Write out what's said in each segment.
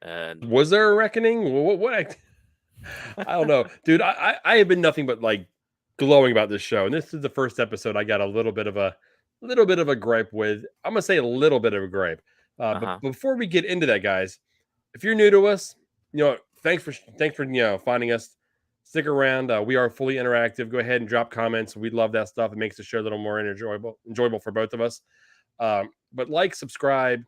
And Was there a reckoning? I don't know, dude. I have been nothing but like glowing about this show, and this is the first episode I got a little bit of a gripe with. I'm gonna say a little bit of a gripe. But uh-huh. before we get into that, guys, if you're new to us, thanks for finding us. Stick around. We are fully interactive. Go ahead and drop comments. We love that stuff. It makes the show a little more enjoyable for both of us. But like, subscribe,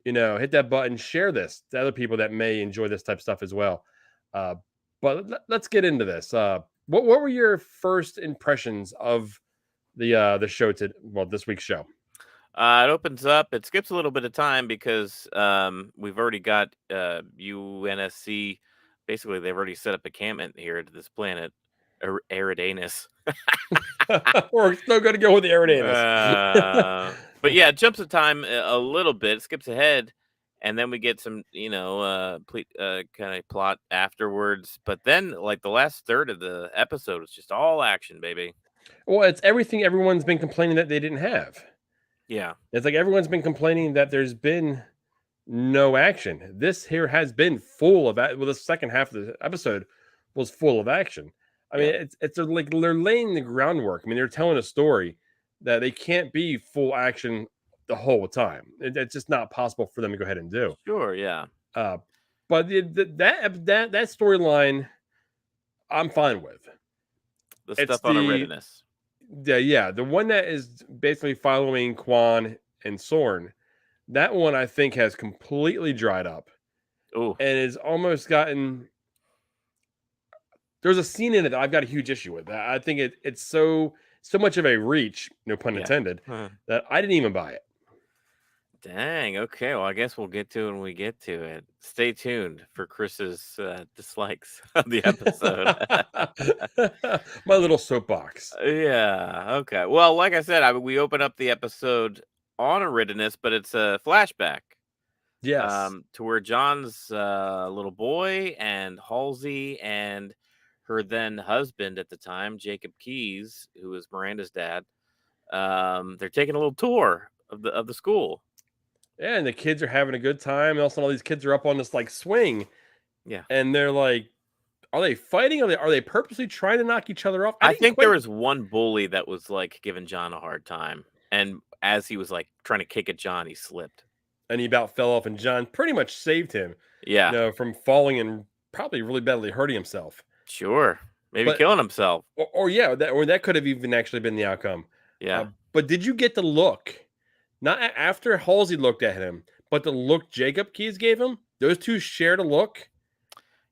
hit that button, share this to other people that may enjoy this type of stuff as well. Uh, but let's get into this. What were your first impressions of the show this week's show? It opens up. It skips a little bit of time because we've already got UNSC. Basically, they've already set up a encampment here to this planet, Eridanus. We're still going to go with the Eridanus. But yeah, it jumps the time a little bit, it skips ahead, and then we get some, kind of plot afterwards. But then, like the last third of the episode is just all action, baby. Well, it's everything everyone's been complaining that they didn't have. Yeah. It's like everyone's been complaining that there's been no action. This here has been full of well, the second half of the episode was full of action. I mean, Yeah. it's like they're laying the groundwork. I mean, they're telling a story that they can't be full action the whole time. It's just not possible for them to go ahead and do. Sure. Yeah. Uh, but that storyline, I'm fine with. The It's stuff on Eridanus. the one that is basically following Kwan and Soren. That one I think has completely dried up. Oh. And is almost gotten. There's a scene in it that I've got a huge issue with. I think it's so much of a reach, no pun Yeah. intended, that I didn't even buy it. Dang. Okay. Well, I guess we'll get to it when we get to it. Stay tuned for Chris's dislikes of the episode. My little soapbox. Yeah. Okay. Well, like I said, we open up the episode on Eridanus, but it's a flashback. Yes. To where John's little boy and Halsey and her then husband at the time, Jacob Keyes, who was Miranda's dad, they're taking a little tour of the school. Yeah, and the kids are having a good time. And also, all these kids are up on this like swing. Yeah. And they're like, are they fighting? Are they purposely trying to knock each other off? I think there was one bully that was like giving John a hard time. And as he was like trying to kick at John, he slipped. And he about fell off, and John pretty much saved him. Yeah. From falling and probably really badly hurting himself. Sure. Maybe killing himself. Or that could have even actually been the outcome. Yeah. But did you get the look? Not after Halsey looked at him, but the look Jacob Keyes gave him? Those two shared a look.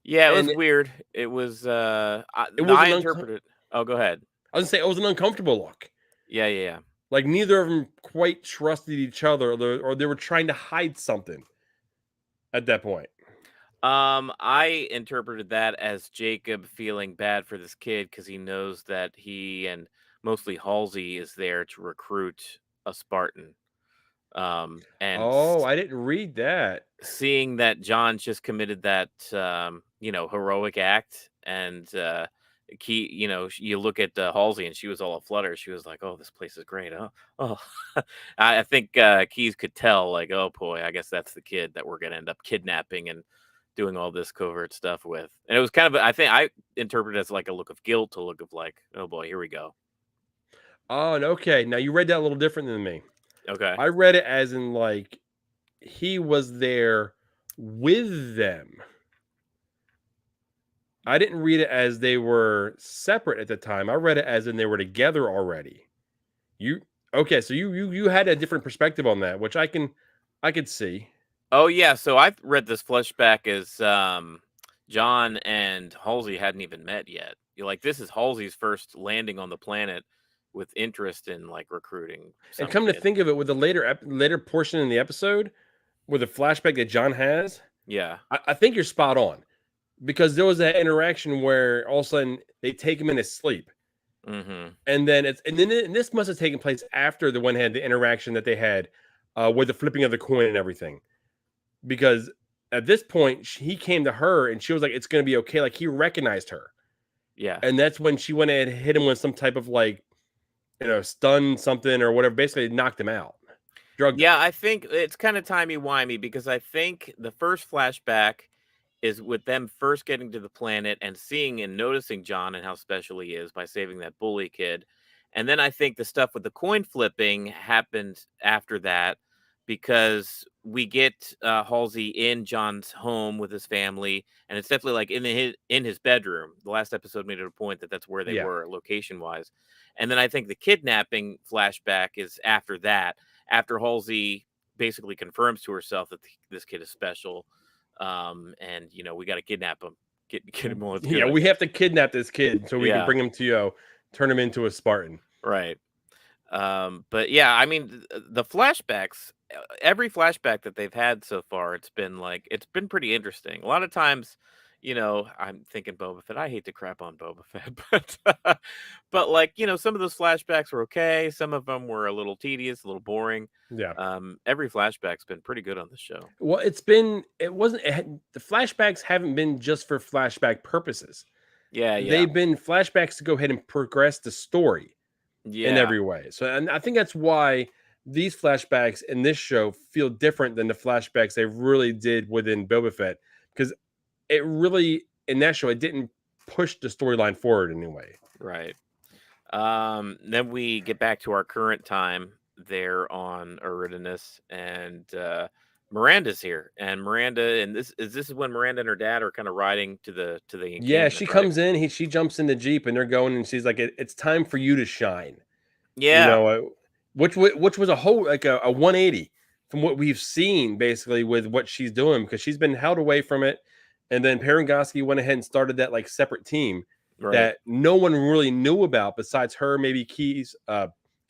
Yeah, it was weird. It was I interpreted. Oh, go ahead. I was gonna say it was an uncomfortable look. Yeah. Like neither of them quite trusted each other, or they were trying to hide something at that point. I interpreted that as Jacob feeling bad for this kid because he knows that he and mostly Halsey is there to recruit a Spartan. And I didn't read that. Seeing that John just committed that heroic act, and you look at Halsey and she was all aflutter. She was like, "Oh, this place is great." Oh. I think Keyes could tell, like, "Oh boy, I guess that's the kid that we're gonna end up kidnapping and doing all this covert stuff with." And it was kind of, I think I interpreted it as like a look of guilt, a look of like, "Oh boy, here we go." Oh, okay. Now you read that a little different than me. Okay. I read it as in like he was there with them. I didn't read it as they were separate at the time. I read it as in they were together already. So you had a different perspective on that, which I could see. Oh yeah, so I read this flashback as John and Halsey hadn't even met yet. This is Halsey's first landing on the planet with interest in like recruiting. And come to think of it, with the later portion in the episode, with the flashback that John has, yeah, I think you're spot on, because there was that interaction where all of a sudden they take him in his sleep, and then this must have taken place after the one had the interaction that they had with the flipping of the coin and everything, because at this point he came to her and she was like, "It's going to be okay." Like he recognized her, yeah, and that's when she went and hit him with some type of like, stun something or whatever, basically knocked him out. drug Yeah, dealer. I think it's kinda timey-wimey because I think the first flashback is with them first getting to the planet and seeing and noticing John and how special he is by saving that bully kid. And then I think the stuff with the coin flipping happened after that because we get Halsey in John's home with his family, and it's definitely like in his bedroom. The last episode made it a point that that's where they Yeah. were location wise. And then I think the kidnapping flashback is after that, after Halsey basically confirms to herself that this kid is special, and we got to kidnap him, get him while it's Yeah, good. we have to kidnap this kid so we can Yeah, bring him to turn him into a Spartan. right. But yeah, I mean, the flashbacks, every flashback that they've had so far, it's been pretty interesting. A lot of times, I'm thinking Boba Fett. I hate to crap on Boba Fett, but like, some of those flashbacks were okay. Some of them were a little tedious, a little boring. Yeah. Every flashback's been pretty good on the show. Well, the flashbacks haven't been just for flashback purposes. Yeah, yeah, They've been flashbacks to go ahead and progress the story in yeah. every way. So, and I think that's why these flashbacks in this show feel different than the flashbacks they really did within Boba Fett, because it really in that show it didn't push the storyline forward in any way. Right. Then we get back to our current time there on Eridanus, and Miranda's here. And this is when Miranda and her dad are kind of riding to the Yeah, encampment, she right? comes in, she jumps in the Jeep and they're going and she's like, it's time for you to shine. You Yeah, know, which was a whole like a 180 from what we've seen basically with what she's doing because she's been held away from it. And then Parangoski went ahead and started that like separate team right. that no one really knew about besides her, maybe Keys,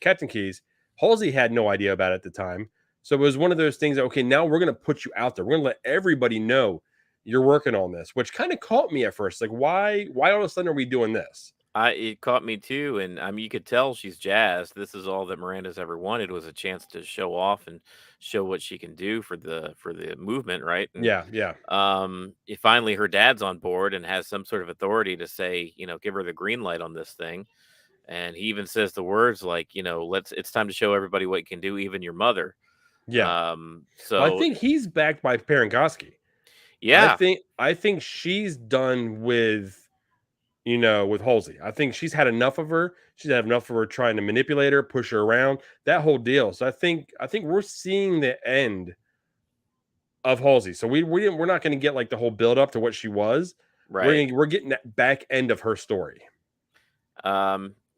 Captain Keys. Halsey had no idea about it at the time. So it was one of those things that, okay, now we're going to put you out there. We're going to let everybody know you're working on this, which kind of caught me at first. Like, why all of a sudden are we doing this? It caught me too, and I mean, you could tell she's jazzed. This is all that Miranda's ever wanted, was a chance to show off and show what she can do for the movement, right? And Yeah, yeah, finally her dad's on board and has some sort of authority to say, give her the green light on this thing. And he even says the words like, it's time to show everybody what you can do, even your mother. yeah. Well, I So think he's backed by Parangoski. yeah, I think she's done with with Halsey. I think she's had enough of her. She's had enough of her trying to manipulate her, push her around, that whole deal. So I think we're seeing the end of Halsey. So we're not going to get like the whole build up to what she was. right. We're getting that back end of her story.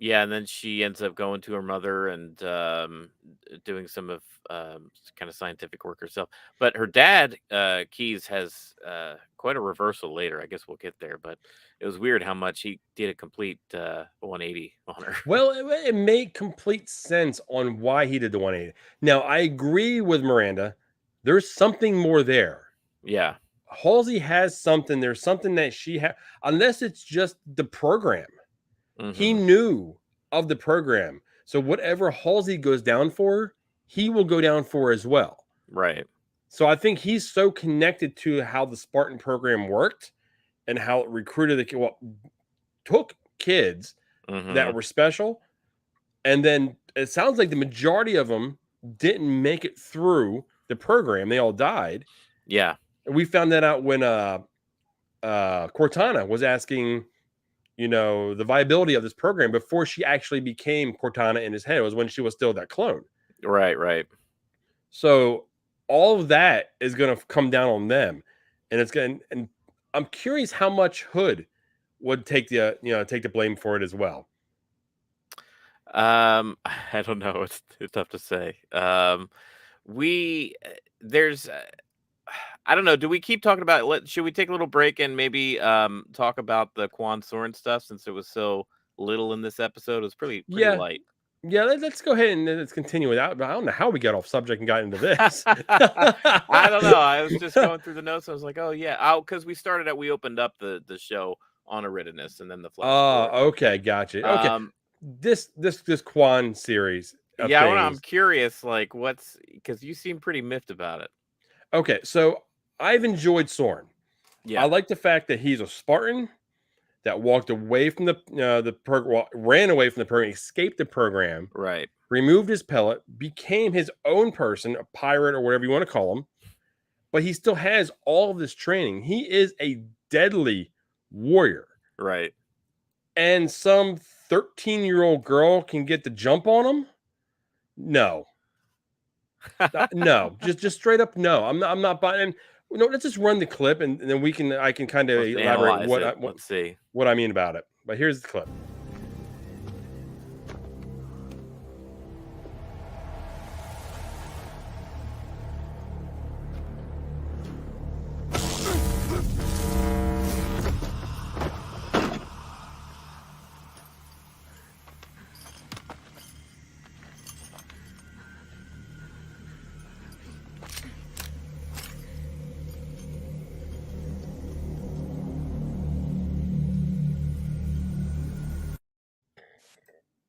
Yeah, and then she ends up going to her mother and doing some of kind of scientific work herself. But her dad, Keys, has quite a reversal later. I guess we'll get there, but it was weird how much he did a complete 180 on her. Well, it made complete sense on why he did the 180. Now, I agree with Miranda. There's something more there. Yeah. Halsey has something. There's something that she has, unless it's just the program. He Hmm. knew of the program. So whatever Halsey goes down for, he will go down for as well. Right. So I think he's so connected to how the Spartan program worked and how it recruited took kids Hmm. that were special. And then it sounds like the majority of them didn't make it through the program. They all died. Yeah. And we found that out when Cortana was asking, the viability of this program before she actually became Cortana in his head. It was when she was still that clone. Right. Right. So all of that is going to come down on them, and and I'm curious how much Hood would take the blame for it as well. I don't know. It's tough to say. We there's I don't know. Do we keep talking about should we take a little break and maybe talk about the Kwan Soren stuff since it was so little in this episode? It was pretty Yeah, light. yeah. Let's go ahead and let's continue with that. I don't know how we got off subject and got into this. I don't know. I was just going through the notes. I was like, oh yeah. Oh, because we opened up the show on Aridinus and then the flash forward. Okay, gotcha. Okay, Um this Quan series of yeah, I'm things. curious, like what's because you seem pretty miffed about it. Okay, so I've enjoyed Soren. I Yeah. like the fact that he's a Spartan, that walked away from ran away from the program, escaped the program, Right. removed his pellet, became his own person, a pirate or whatever you want to call him. But he still has all of this training. He is a deadly warrior. Right. And some 13-year-old girl can get the jump on him? No. No. Just straight up no. I'm not buying. Let's just run the clip and then I can kind of Let's elaborate analyze it. Let's see. what I mean about it. But here's the clip.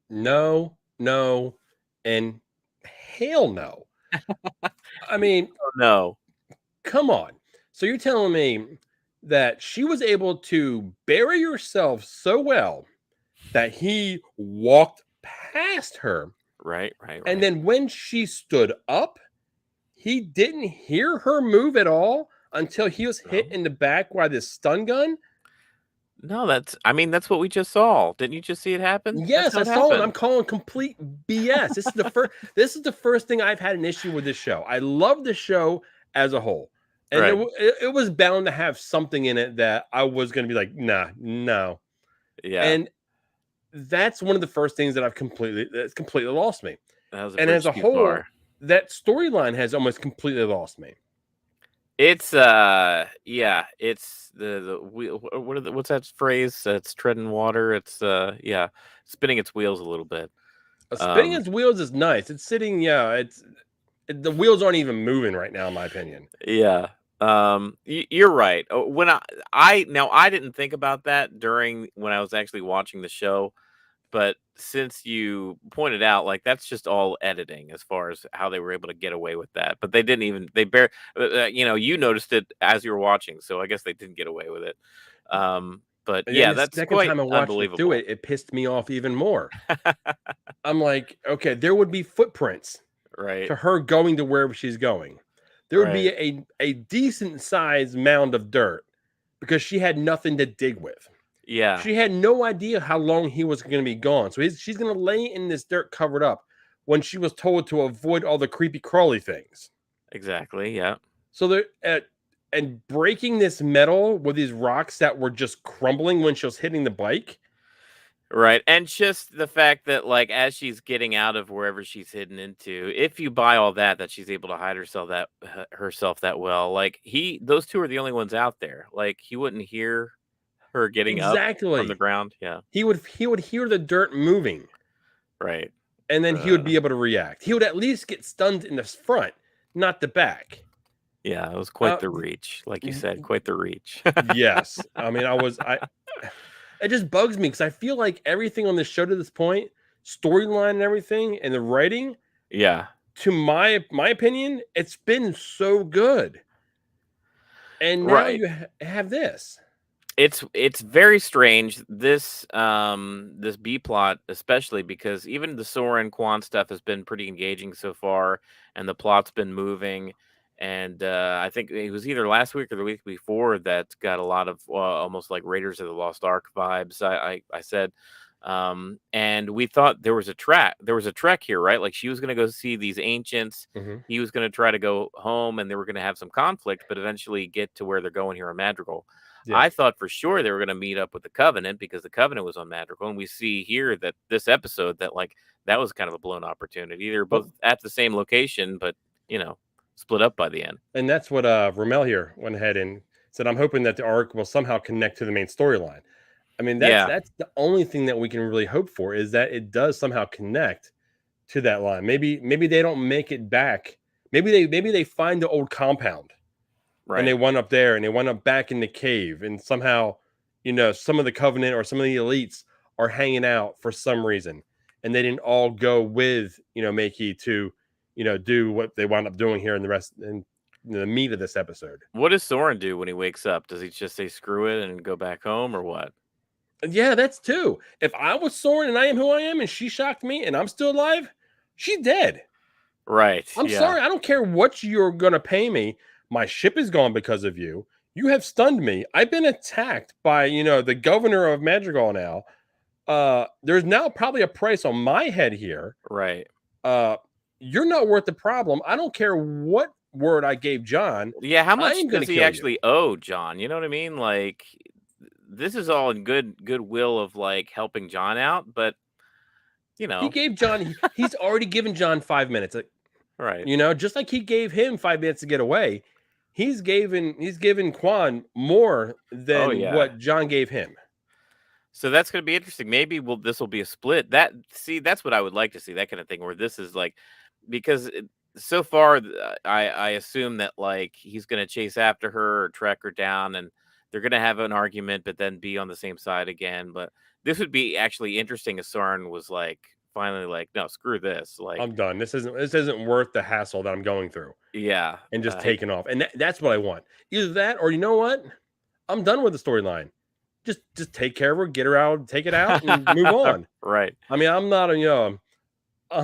No, no, and hell no. I mean, Oh, no. come on. So you're telling me that she was able to bury herself so well that he walked past her, Right. Right. and Right. then when she stood up, he didn't hear her move at all until he was hit No. in the back by this stun gun? No, that's what we just saw. Didn't you just see it happen? That's Yes, how I it saw it. I'm happened. calling complete BS. This is the first thing I've had an issue with this show. I love the show as a whole. And Right. it was bound to have something in it that I was going to be like, nah, no. Yeah. And that's one of the first things that's completely lost me. That was a And as bridge a too far. whole, that storyline has almost completely lost me. It's yeah, it's the wheel, what's that phrase? It's treading water. It's yeah, spinning its wheels a little bit. Spinning Um its wheels is nice. It's sitting, yeah, the wheels aren't even moving right now, in my opinion. yeah. You're right. When I didn't think about that during when I was actually watching the show, but since you pointed out, like, that's just all editing as far as how they were able to get away with that. But they didn't even you noticed it as you were watching, so I guess they didn't get away with it. But And then yeah, the that's second quite time I watched it do unbelievable. it, it pissed me off even more. I'm like, okay, there would be footprints Right. to her going to wherever she's going. There would be Right. a decent sized mound of dirt because she had nothing to dig with. Yeah. She had no idea how long he was going to be gone. So she's going to lay in this dirt covered up when she was told to avoid all the creepy crawly things. Exactly. Yeah. So and breaking this metal with these rocks that were just crumbling when she was hitting the bike. Right, and just the fact that, like, as she's getting out of wherever she's hidden into, if you buy all that she's able to hide herself that well, like, those 2 are the only ones out there. Like, he wouldn't hear her getting up from the Exactly. ground. Yeah, He would hear the dirt moving, right. and then he would Uh, be able to react. He would at least get stunned in the front, not the back. yeah, it was quite Uh, the reach, like you y- said, quite the reach. yes, I mean, I. It just bugs me because I feel like everything on this show to this point, storyline and everything, and the writing, Yeah, to my opinion, it's been so good. And now right. you have this. It's very strange, this B plot, especially because even the Soren Kwan stuff has been pretty engaging so far, and the plot's been moving. And I think it was either last week or the week before that got a lot of almost like Raiders of the Lost Ark vibes. I said, and we thought there was a trek here, right? Like she was going to go see these ancients. Mhm. He was going to try to go home, and they were going to have some conflict, but eventually get to where they're going here in Madrigal. Yeah. I thought for sure they were going to meet up with the Covenant because the Covenant was on Madrigal, and we see here that this episode that like that was kind of a blown opportunity. They're both Well, at the same location, but you know, split up by the end. and that's what Rommel here went ahead and said. I'm hoping that the arc will somehow connect to the main storyline. I mean, that's Yeah, that's the only thing that we can really hope for is that it does somehow connect to that line. Maybe they don't make it back. Maybe they find the old compound and they right. went up there and they went up back in the cave and somehow, some of the covenant or some of the elites are hanging out for some reason and they didn't all go with, Makey to, do what they wound up doing here in the rest and the meat of this episode. What does Soren do when he wakes up? Does he just say screw it and go back home or what? Yeah, that's two. If I was Soren and I am who I am and she shocked me and I'm still alive, she's dead. Right. I'm Yeah. sorry. I don't care what you're going to pay me. My ship is gone because of you. You have stunned me. I've been attacked by, the governor of Madrigal now. There's now probably a price on my head here. Right. Uh, you're not worth the problem. I don't care what word I gave John. Yeah, how I much am going to does he kill you. actually owe John? You know what I mean? Like, this is all in goodwill of, like, helping John out, but, you He know. gave John, he's already given John 5 minutes. Right. Just like he gave him 5 minutes to get away, he's given Kwan more Oh, than yeah. what John gave him. So that's gonna be interesting. Maybe this will be a split. That's what I would like to see, that kinda thing where this is, like, because so far, I assume that, like, he's gonna chase after her or track her down, and they're gonna have an argument, but then be on the same side again. But this would be actually interesting if Soren was, like, finally like, "No, screw this." Like, I'm done. This isn't worth the hassle that I'm going through yeah, and just he taking off. And that's what I want. Either that or you know what? I'm done with the storyline. Just take care of her, get her out, take it out, and move on. Right. I mean, I'm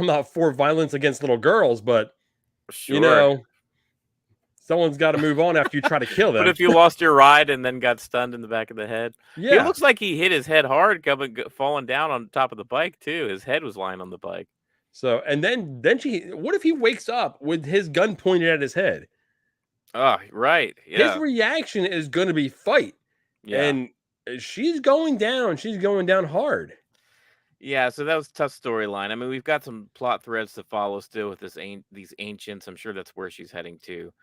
not for violence against little girls, but you Sure. know, someone's got to move on after you try to kill But them. if you lost your ride and then got stunned in the back of the head, it Yeah. looks like he hit his head hard, falling down on top of the bike too. His head was lying on the bike. So and then what if he wakes up with his gun pointed at his head? Oh, right. His Yeah. reaction is going to be fight, Yeah. and she's going down. She's going down hard. Yeah. So that was a tough storyline. I mean, we've got some plot threads to follow still with these ancients. I'm sure that's where she's heading to.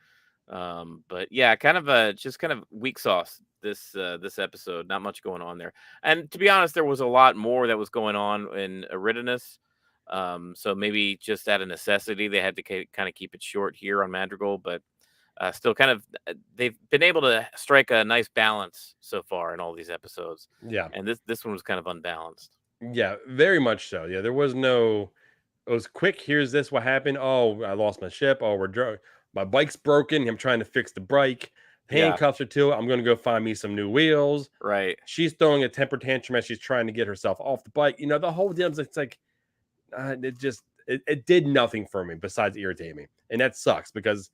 But yeah, kind of just kind of weak sauce this episode. Not much going on there. And to be honest, there was a lot more that was going on in Eridanus. So maybe just out of necessity, they had to kind of keep it short here on Madrigal, but still kind of they've been able to strike a nice balance so far in all these episodes, Yeah, and this one was kind of unbalanced. yeah, very much so. Yeah, there was no. It was quick. Here's this. What happened? Oh, I lost my ship. Oh, we're drunk. My bike's broken. I'm trying to fix the bike. Yeah, Handcuffs are to it. I'm going to go find me some new wheels. right. She's throwing a temper tantrum as she's trying to get herself off the bike. The whole deal. It's like it did nothing for me besides irritate me, and that sucks because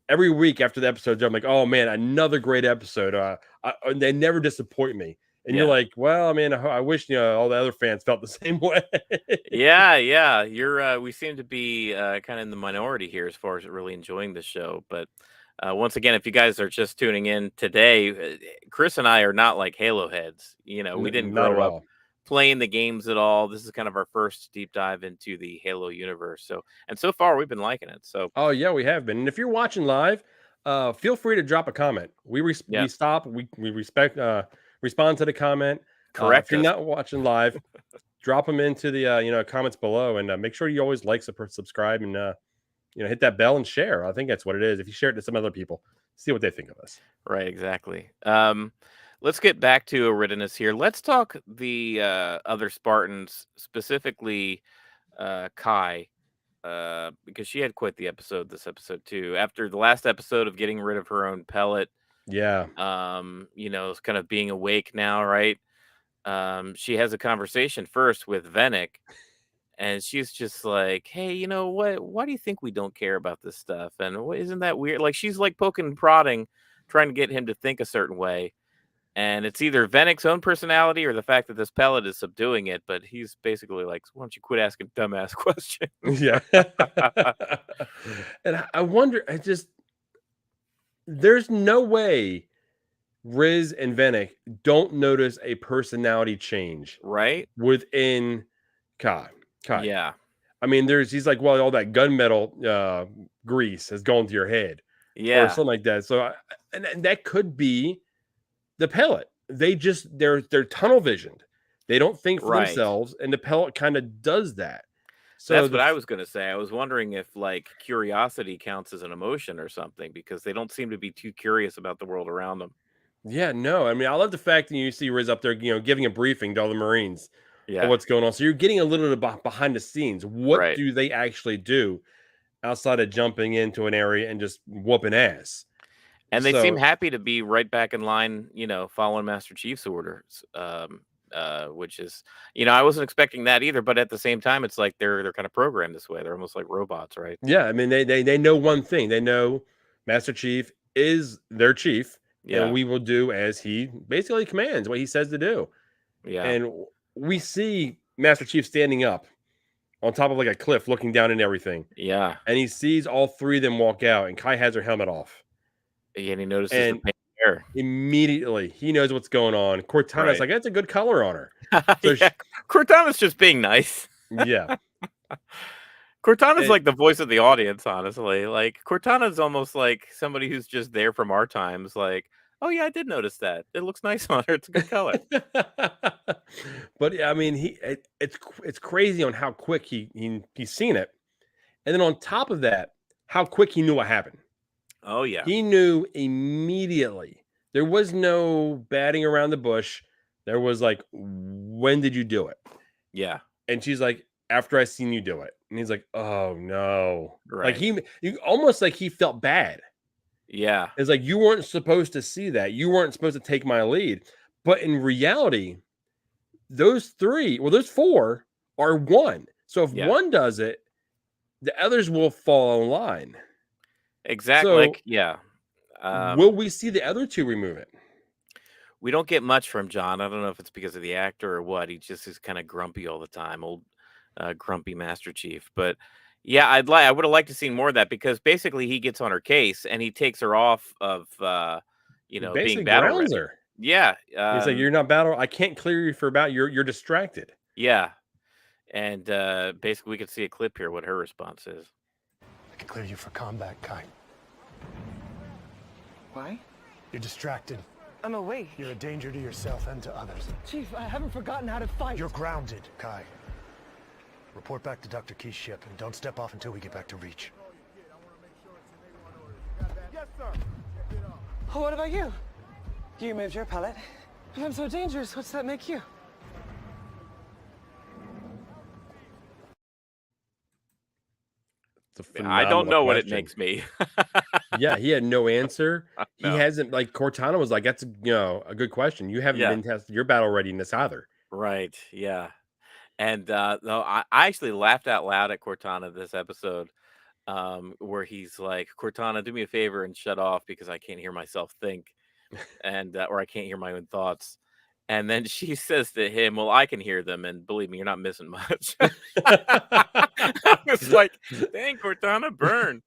every week after the episode, I'm like, oh man, another great episode. They never disappoint me. And you're Yeah, like, well, I mean, I wish all the other fans felt the same way. yeah, yeah. We seem to be kind of in the minority here as far as really enjoying the show. But once again, if you guys are just tuning in today, Chris and I are not like Halo heads. We didn't Not at grow up all. playing the games at all. This is kind of our first deep dive into the Halo universe. So far we've been liking it. So Oh yeah, we have been. And if you're watching live, feel free to drop a comment. We yeah, stop. We respect respond to the comment. If correct you're us. not watching live, drop them into the comments below, and make sure you always like, subscribe, and hit that bell and share. I think that's what it is. If you share it to some other people, see what they think of us. Right, exactly. Let's get back to Eridanus here. Let's talk the other Spartans, specifically Kai, because she had quite the episode this episode too. After the last episode of getting rid of her own pellet, Yeah. it's kind of being awake now, right? She has a conversation first with Venick, and she's just like, "Hey, you know what? Why do you think we don't care about this stuff? And isn't that weird?" Like she's like poking and prodding, trying to get him to think a certain way. And it's either Venick's own personality or the fact that this pellet is subduing it. But he's basically like, "Why don't you quit asking dumbass questions?" Yeah. And I wonder, there's no way Riz and Venick don't notice a personality change Right? within Kai. Kai. Yeah. I mean, he's like, well, all that gunmetal grease has gone to your head or Yeah. something like that. So, and that could be the pellet. They're tunnel visioned. They don't think for Right. themselves, and the pellet kind of does that. So That's what I was gonna say. I was wondering if like curiosity counts as an emotion or something because they don't seem to be too curious about the world around them. yeah, no, I mean, I love the fact that you see Riz up there, giving a briefing to all the Marines of Yeah. what's going on. So you're getting a little bit behind the scenes. What Right. do they actually do outside of jumping into an area and just whooping ass? And they seem So happy to be right back in line, following Master Chief's orders. which is, I wasn't expecting that either. But at the same time, it's like they're kind of programmed this way. They're almost like robots, right? Yeah, I mean, they know one thing. They know Master Chief is their chief, and Yeah, we will do as he basically commands, what he says to do. yeah, And we see Master Chief standing up on top of like a cliff, looking down and everything, yeah. and he sees all three of them walk out, and Kai has her helmet off, And he notices the and pink hair, immediately he knows what's going on. Cortana's right? like, "That's a good color on her." So Yeah, Cortana's just being nice. yeah, Cortana's and like the voice of the audience, honestly. Like Cortana's almost like somebody who's just there from our times. Like, oh yeah, I did notice that. It looks nice on her. It's a good color. but yeah, I mean, it's crazy on how quick he's seen it, and then on top of that, how quick he knew what happened. Oh yeah, He knew immediately. There was no batting around the bush. There was like, when did you do it? yeah, And she's like, after I seen you do it. And he's like, oh no. Like right, he almost like he felt bad. yeah, It's like, you weren't supposed to see that. You weren't supposed to take my lead. But in reality, those four are one. So if yeah. one does it, the others will fall in line. Exact. So Like yeah. will we see the other two remove it? We don't get much from John. I don't know if it's because of the actor or what. He just is kind of grumpy all the time, old grumpy Master Chief. But yeah, I would have liked to see more of that because basically he gets on her case and he takes her off of He being basically battle grounds ready. her. Yeah, He's like, "You're not battle. I can't clear you for about. You're distracted." yeah, and basically we could see a clip here what her response is. I can clear you for combat, Kai. Why? You're distracted. I'm awake. You're a danger to yourself and to others. Chief, I haven't forgotten how to fight. You're grounded, Kai. Report back to Dr. Key's ship and don't step off until we get back to Reach. Oh, what about you? You moved your pellet. If I'm so dangerous, what's that make you? It's a I don't phenomenal know what it question. makes me. Yeah, he had no answer. He No. hasn't like Cortana was like, "That's a good question. You haven't Yeah. been tested your battle readiness either." Right. Yeah. And no, I actually laughed out loud at Cortana this episode, where he's like, "Cortana, do me a favor and shut off because I can't hear myself think, and or I can't hear my own thoughts." And then she says to him, "Well, I can hear them, and believe me, you're not missing much." I was like, "Dang, Cortana, burn!"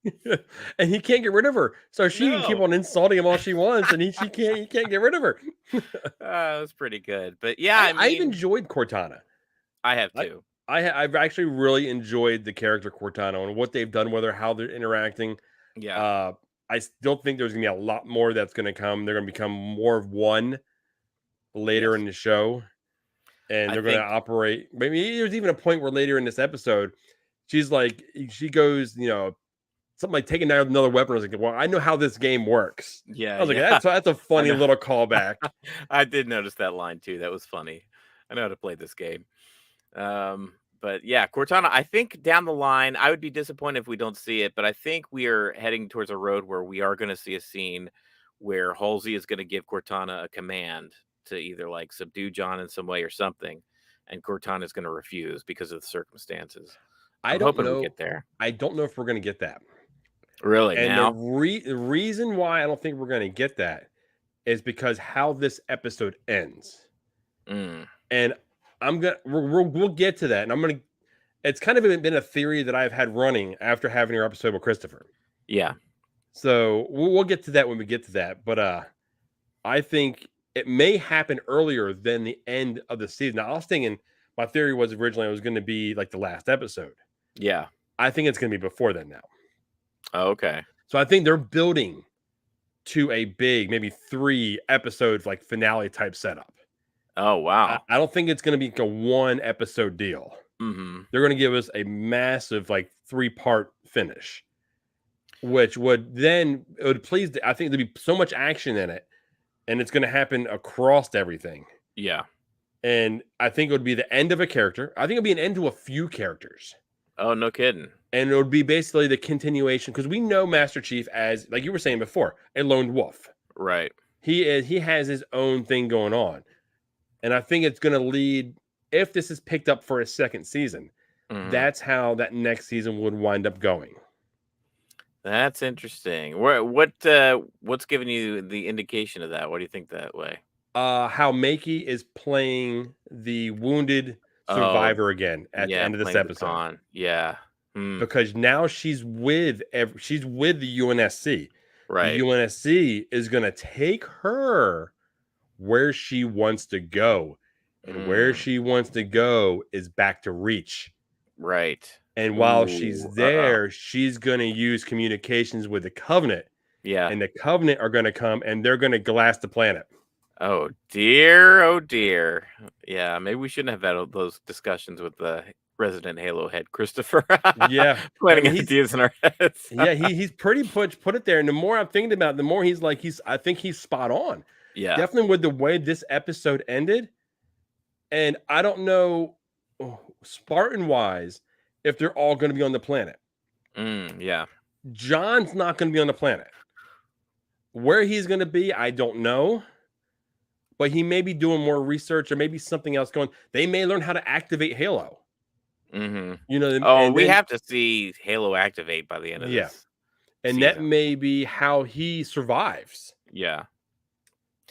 And he can't get rid of her. So she can keep No, on insulting him all she wants, and he can't get rid of her. it was pretty good, but yeah, I I've mean, enjoyed Cortana. I have I too. I've actually really enjoyed the character Cortana and what they've done with her, how they're interacting. Yeah, Uh, I still think there's gonna be a lot more that's gonna come. They're gonna become more of one later in yes, the show, and I they're gonna think, operate. Maybe there's even a point where later in this episode, she's like, she goes, something like taking down another weapon. I was like, well, I know how this game works. yeah, I was like, yeah, that's a I funny know. little callback. I did notice that line too. That was funny. I know how to play this game. But yeah, Cortana, I think down the line, I would be disappointed if we don't see it, but I think we are heading towards a road where we are going to see a scene where Halsey is going to give Cortana a command to either like subdue John in some way or something, and Cortana is going to refuse because of the circumstances. I I'm don't hoping we know. get there. I don't know if we're gonna get that. Really And now? the reason why I don't think we're gonna get that is because how this episode ends. Mm, And we'll get to that. And I'm gonna. It's kind of been a theory that I've had running after having your episode with Christopher. yeah, So we'll get to that when we get to that. But I think it may happen earlier than the end of the season. Now I was thinking my theory was originally it was going to be like the last episode. yeah. I think it's going to be before then now. Oh, okay. So I think they're building to a big, maybe 3 episodes like finale type setup. Oh, wow. I don't think it's going to be a 1 episode deal. Hmm. They're going to give us a massive like 3-part finish, which would then it would please. I think there'd be so much action in it, and it's going to happen across everything. Yeah. And I think it would be the end of a character. I think it'd be an end to a few characters. Oh, no kidding. And it would be basically the continuation because we know Master Chief as, like you were saying before, a lone wolf. Right. He has his own thing going on. And I think it's going to lead, if this is picked up for a second season, Mhm. that's how that next season would wind up going. That's interesting. What's giving you the indication of that? What do you think that way? How Makey is playing the wounded Oh, survivor again at the yeah, end of this playing the episode, con. Yeah. Hmm. because now she's with the UNSC. The Right. UNSC is going to take her where she wants to go, and where Mm, she wants to go is back to Reach. right. And while she's Ooh. Uh-oh. there, she's going to use communications with the Covenant, Yeah. and the Covenant are going to come and they're going to glass the planet. Oh dear. Oh dear. Yeah. Maybe we shouldn't have had those discussions with the resident Halo head, Christopher. Yeah, I Planning mean ideas in our heads. he's pretty much put it there. And the more I'm thinking about it, the more I think he's spot on. Yeah. Definitely with the way this episode ended. And I don't know, Spartan wise, if they're all going to be on the planet. Yeah. John's not going to be on the planet. Where he's going to be, I don't know. But he may be doing more research, or maybe something else going. They may learn how to activate Halo. Mm-hmm. You know, Oh, and we then have to see Halo activate by the end of yeah, this and that season. may be how he survives. Yeah.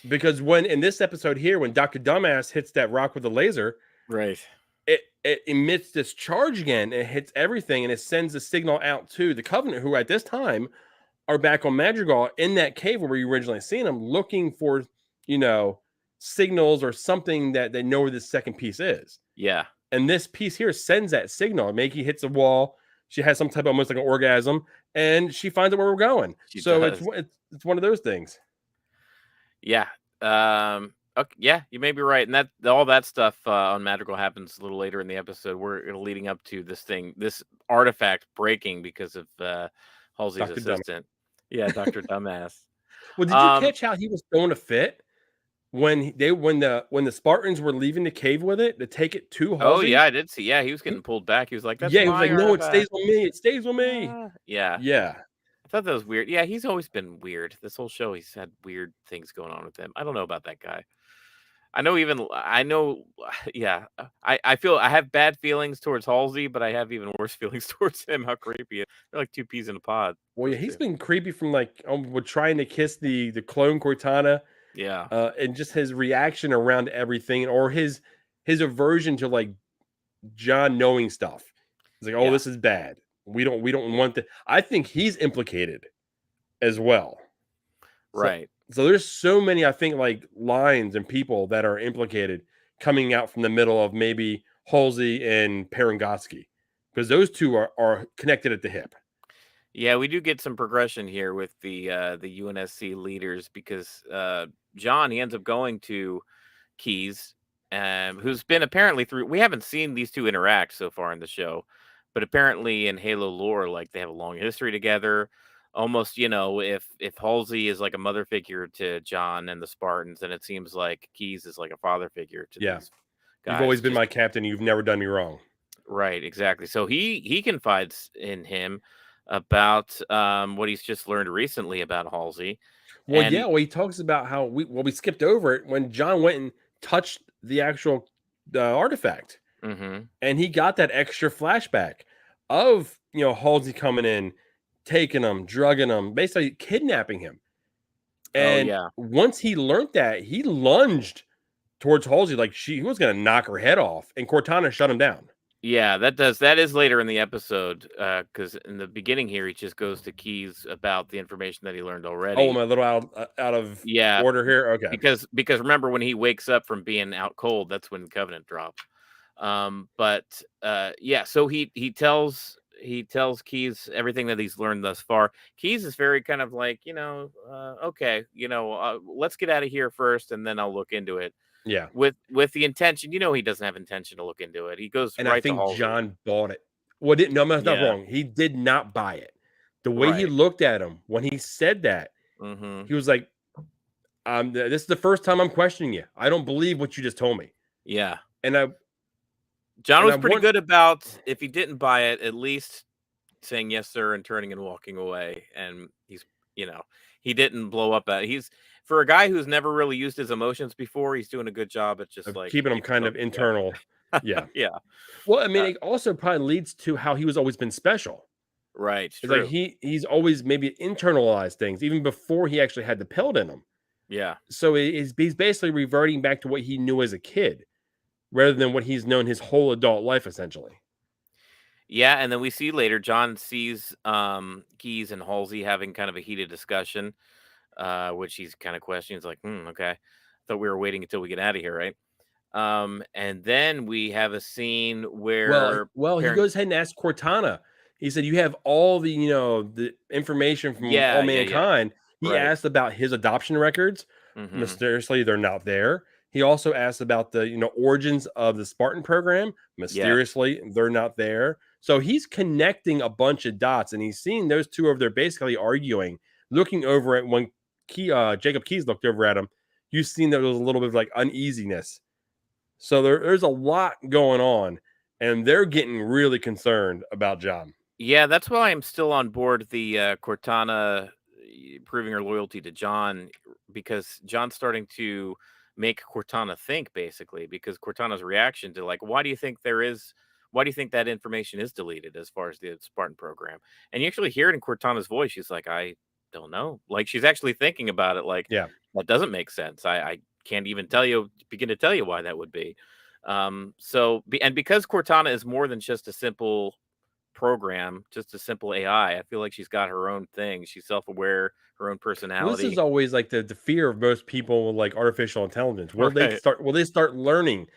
Because when in this episode here, when Dr. Dumbass hits that rock with a laser, Right. it emits this charge again. It hits everything, and it sends a signal out to the Covenant, who at this time are back on Madrigal in that cave where we originally seen them, looking for, signals or something that they know where this second piece is. Yeah. And this piece here sends that signal. Makey hits a wall. She has some type of almost like an orgasm, and she finds out where we're going. She So does. it's one of those things. Yeah. Okay, yeah, you may be right, and that all that stuff on Madrigal happens a little later in the episode. We're leading up to this artifact breaking because of Halsey's Dr. Dumb. assistant. Yeah, Doctor Dumbass. Well, did you catch how he was throwing a fit when the Spartans were leaving the cave with it to take it to Oh Halsey? yeah, I did see. Yeah, he was getting pulled back. He was like, "That's Yeah, he was my like, "No, it stays artifact." with me. It stays with me." Yeah, Yeah. I thought that was weird. Yeah, he's always been weird. This whole show, he's had weird things going on with him. I don't know about that guy. I know, yeah. I feel I have bad feelings towards Halsey, but I have even worse feelings towards him. How creepy! They're like two peas in a pod. Well, yeah, Those he's two. been creepy from with trying to kiss the clone Cortana, Yeah. and just his reaction around everything, or his aversion to like John knowing stuff. He's like, "Oh, Yeah. this is bad. We don't want that." I think he's implicated as well. Right. So there's so many, I think, like lines and people that are implicated coming out from the middle of maybe Halsey and Parangotsky, because those two are connected at the hip. Yeah, we do get some progression here with the UNSC leaders because John, he ends up going to Keyes, who's been apparently through. We haven't seen these two interact so far in the show, but apparently in Halo lore, like they have a long history together. Almost, if Halsey is like a mother figure to John and the Spartans, then it seems like Keyes is like a father figure to Yeah. these You've guys. always been my captain. You've never done me wrong. Right, exactly. So he confides in him about what he's just learned recently about Halsey. Well, And yeah. Well, he talks about how we skipped over it when John went and touched the actual artifact, mhm. and he got that extra flashback of Halsey coming in, taking him, drugging him, basically kidnapping him. Oh And yeah. once he learned that, he lunged towards Halsey like he was going to knock her head off, and Cortana shut him down. Yeah, that is later in the episode, because in the beginning here, he just goes to Keyes about the information that he learned Oh, already. am I a little out of Yeah, order here? Okay. because remember when he wakes up from being out cold, that's when Covenant dropped. But yeah, so he tells Keyes everything that he's learned thus far. Keyes is very kind of like, okay, let's get out of here first, and then I'll look into it. Yeah. With the intention, he doesn't have intention to look into it. He goes And I right to think Halsey. John bought it. Well, didn't no, that's not Yeah. wrong. He did not buy it. The way he Right. looked at him when he said that, Mm-hmm. he was like, this is the first time I'm questioning you. I don't believe what you just told me. Yeah. And John And was I pretty want- good about, if he didn't buy it, at least saying yes, sir, and turning and walking away. And he's, he didn't blow up at for a guy who's never really used his emotions before, he's doing a good job at just Of like keeping them keeping kind of something together. internal. Yeah. Yeah. Well, I mean, Uh, it also probably leads to how he was always been special. right. It's like True. he's always maybe internalized things even before he actually had the pill in him. Yeah. So he's basically reverting back to what he knew as a kid rather than what he's known his whole adult life, essentially. Yeah, and then we see later John sees Keys and Halsey having kind of a heated discussion, which he's kind of questions like, okay. Thought we were waiting until we get out of here, right? And then we have a scene where Well, he parent goes ahead and asks Cortana. He said, "You have all the, the information from all yeah. mankind." He Right. asked about his adoption records. Hmm. Mysteriously, they're not there. He also asked about the, origins of the Spartan program. Yeah. Mysteriously, they're not there. So he's connecting a bunch of dots, and he's seeing those two over there basically arguing, looking over at when Jacob Keys looked over at him. You've seen that there was a little bit of like uneasiness. So there's a lot going on, and they're getting really concerned about John. Yeah, that's why I'm still on board the Cortana proving her loyalty to John, because John's starting to make Cortana think, basically, because Cortana's reaction to like, why do you think that information is deleted as far as the Spartan program? And you actually hear it in Cortana's voice. She's like, I don't know. Like she's actually thinking about it. Like Yeah. that doesn't make sense. I can't even begin to tell you why that would be. And because Cortana is more than just a simple program, just a simple AI. I feel like she's got her own thing. She's self-aware, her own Well, this is personality. always like the fear of most people with like artificial intelligence. Right. Will they start learning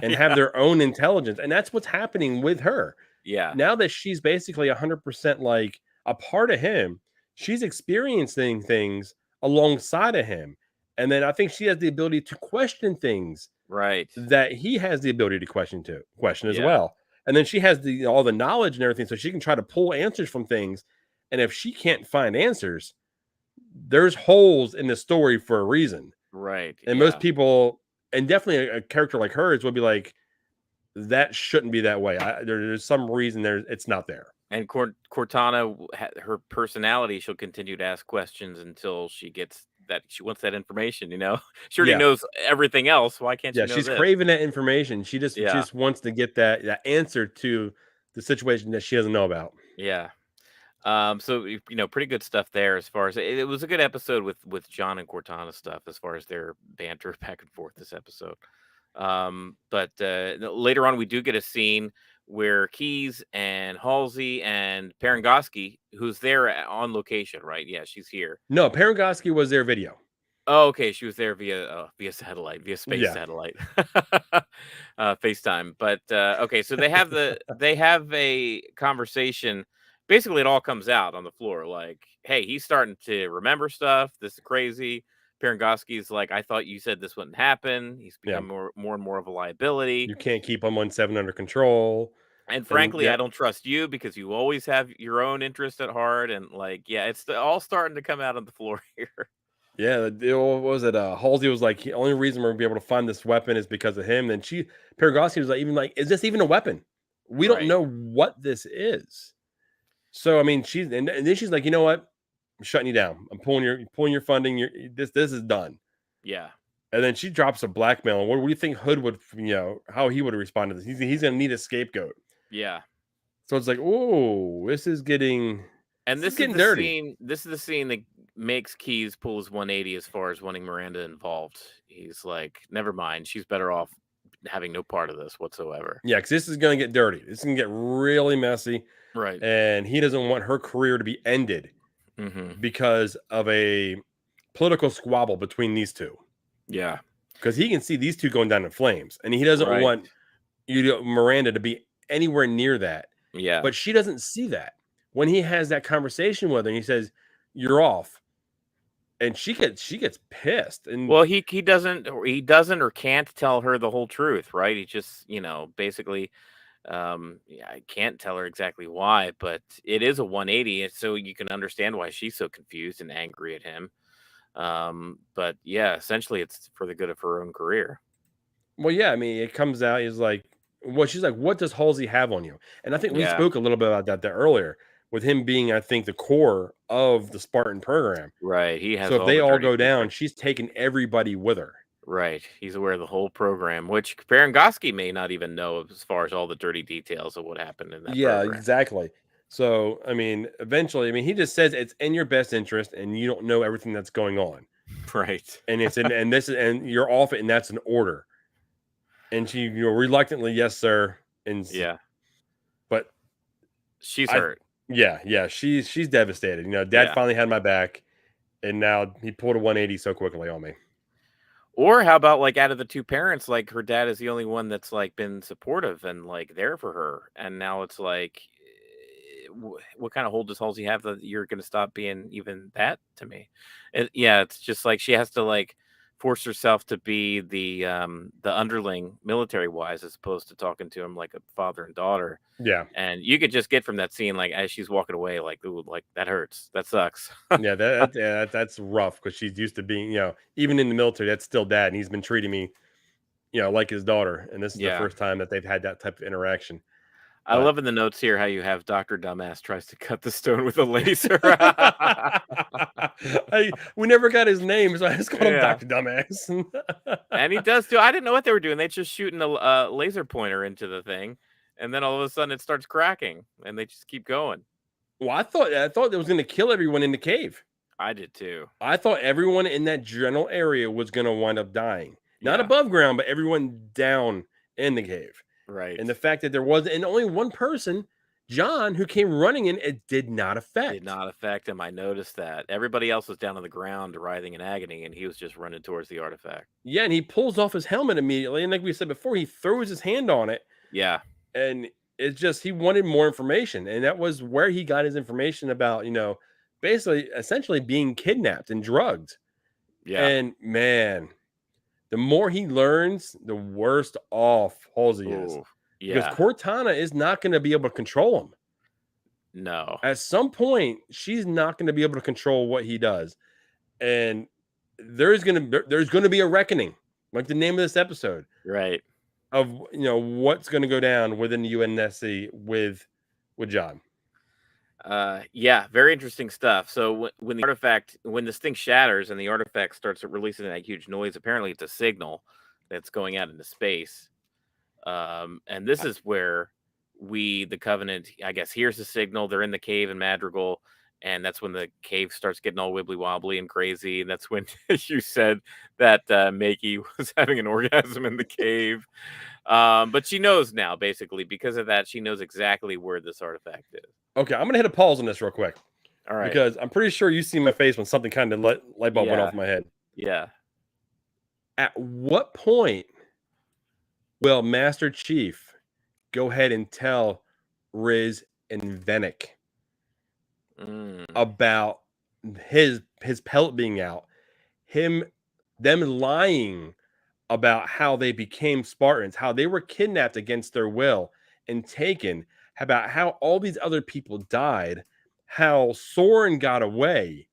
and have Yeah. their own intelligence? And that's what's happening with her. Yeah. Now that she's basically 100% like a part of him, she's experiencing things alongside of him. And then I think she has the ability to question things Right. that he has the ability to question as Yeah. well. And then she has the all the knowledge and everything, so she can try to pull answers from things. And if she can't find answers, there's holes in the story for a reason. Right. And most Yeah. people, and definitely a character like hers, would be like, that shouldn't be that way. There's some reason it's not there. And Cortana, her personality, she'll continue to ask questions until she wants that information, you know? She already Yeah, knows everything else. Why can't she yeah, know she's this? craving that information. She just Yeah. wants to get that answer to the situation that she doesn't know about. Yeah. So pretty good stuff there as far as it was a good episode with John and Cortana stuff as far as their banter back and forth this episode. But later on, we do get a scene where Keys and Halsey and Parangoski, who's there on location, right? Yeah, she's here. No, Paragoski was their video. Oh, okay, she was there via satellite, via space Yeah. satellite, FaceTime. But okay, so they have a conversation. Basically, it all comes out on the floor. Like, hey, he's starting to remember stuff. This is crazy. Parangoski's like, I thought you said this wouldn't happen. He's Yeah. become more and more of a liability. You can't keep 117 under control. And And frankly, I yeah, don't trust you because you always have your own interest at heart. And like, yeah, it's all starting to come out on the floor here. yeah, the deal what was it? Halsey was like, the only reason we're gonna be able to find this weapon is because of him. And Paragoski was like, even like, is this even a weapon? We don't Right. know what this is. So I mean, and then she's like, you know what? I'm shutting you down. I'm pulling your funding. This is done. Yeah. And then she drops a blackmail. And what do you think Hood would, how he would respond to this? He's gonna need a scapegoat. Yeah. So it's like, oh, And this is getting dirty. this is the scene that makes Keys pull his 180 as far as wanting Miranda involved. He's like, never mind, she's better off having no part of this whatsoever. Yeah, because this is going to get dirty. This is going to get really messy. Right. And he doesn't want her career to be ended Hmm. because of a political squabble between these two. Yeah. Because he can see these two going down in flames. And he doesn't Right. want Miranda to be anywhere near that. Yeah. But she doesn't see that. When he has that conversation with her and he says, "You're off." And she gets pissed. And Well, he doesn't or can't tell her the whole truth, right? He just, basically yeah, I can't tell her exactly why, but it is a 180, and so you can understand why she's so confused and angry at him. But yeah, essentially it's for the good of her own career. well, yeah, I mean, it comes out, she's like, what does Halsey have on you? And I think we Yeah. spoke a little bit about that there earlier with him being, I think, the core of the Spartan program. Right. He has So if all they the all dirty go down, secrets. she's taking everybody with her. Right. He's aware of the whole program, which Barangoski may not even know as far as all the dirty details of what happened in that Yeah, program. exactly. So, I mean, eventually, I mean, he just says it's in your best interest and you don't know everything that's going on. Right. And it's in, and this is, and you're off it, and that's an order. And she, reluctantly, yes, sir. And, Yeah. but She's I, hurt. yeah, she's devastated. Dad Yeah. finally had my back, and now he pulled a 180 so quickly on me. Or how about like out of the two parents, like her dad is the only one that's like been supportive and like there for her. And now it's like, what kind of hold does Halsey have that you're going to stop being even that to me? Yeah, it's just like she has to like force herself to be the underling military wise as opposed to talking to him like a father and daughter. Yeah, And you could just get from that scene, like as she's walking away, like, ooh, like that hurts. That sucks. yeah, that's rough because she's used to being, even in the military, that's still dad, and he's been treating me, like his daughter, and this is the Yeah. first time that they've had that type of interaction. I But love in the notes here how you have Dr. Dumbass tries to cut the stone with a laser. we never got his name, so I just called him Yeah. Dr. Dumbass. And he does too. I didn't know what they were doing. They just shooting a laser pointer into the thing, and then all of a sudden it starts cracking, and they just keep going. Well, I thought it was going to kill everyone in the cave. I did too. I thought everyone in that general area was going to wind up dying. Not Yeah. above ground, but everyone down in the cave. Right. And the fact that there wasn't, and only one person, John, who came running in, it did not affect. Did not affect him. I noticed that. Everybody else was down on the ground writhing in agony, and he was just running towards the artifact. Yeah, and he pulls off his helmet immediately. And like we said before, he throws his hand on it. Yeah. And it's just, he wanted more information. And that was where he got his information about, basically, essentially being kidnapped and drugged. Yeah. And man, the more he learns, the worse off Halsey is. Ooh, Because yeah. Cortana is not going to be able to control him. No. At some point, she's not going to be able to control what he does. And there's going to be a reckoning, like the name of this episode, Right. of what's going to go down within the UNSC with John. Yeah, very interesting stuff. So when the artifact, when this thing shatters and the artifact starts releasing that huge noise, apparently it's a signal that's going out into space. And this is where the Covenant, I guess, here's the signal. They're in the cave in Madrigal, and that's when the cave starts getting all wibbly wobbly and crazy. And that's when you said that Makey was having an orgasm in the cave. But she knows now, basically, because of that, she knows exactly where this artifact is. Okay, I'm going to hit a pause on this real quick. All right. Because I'm pretty sure you see my face when something kind of light bulb went Yeah. off my head. Yeah. At what point will Master Chief go ahead and tell Riz and Venick about his pellet being out, them lying about how they became Spartans, how they were kidnapped against their will and taken, about how all these other people died, how Soren got away?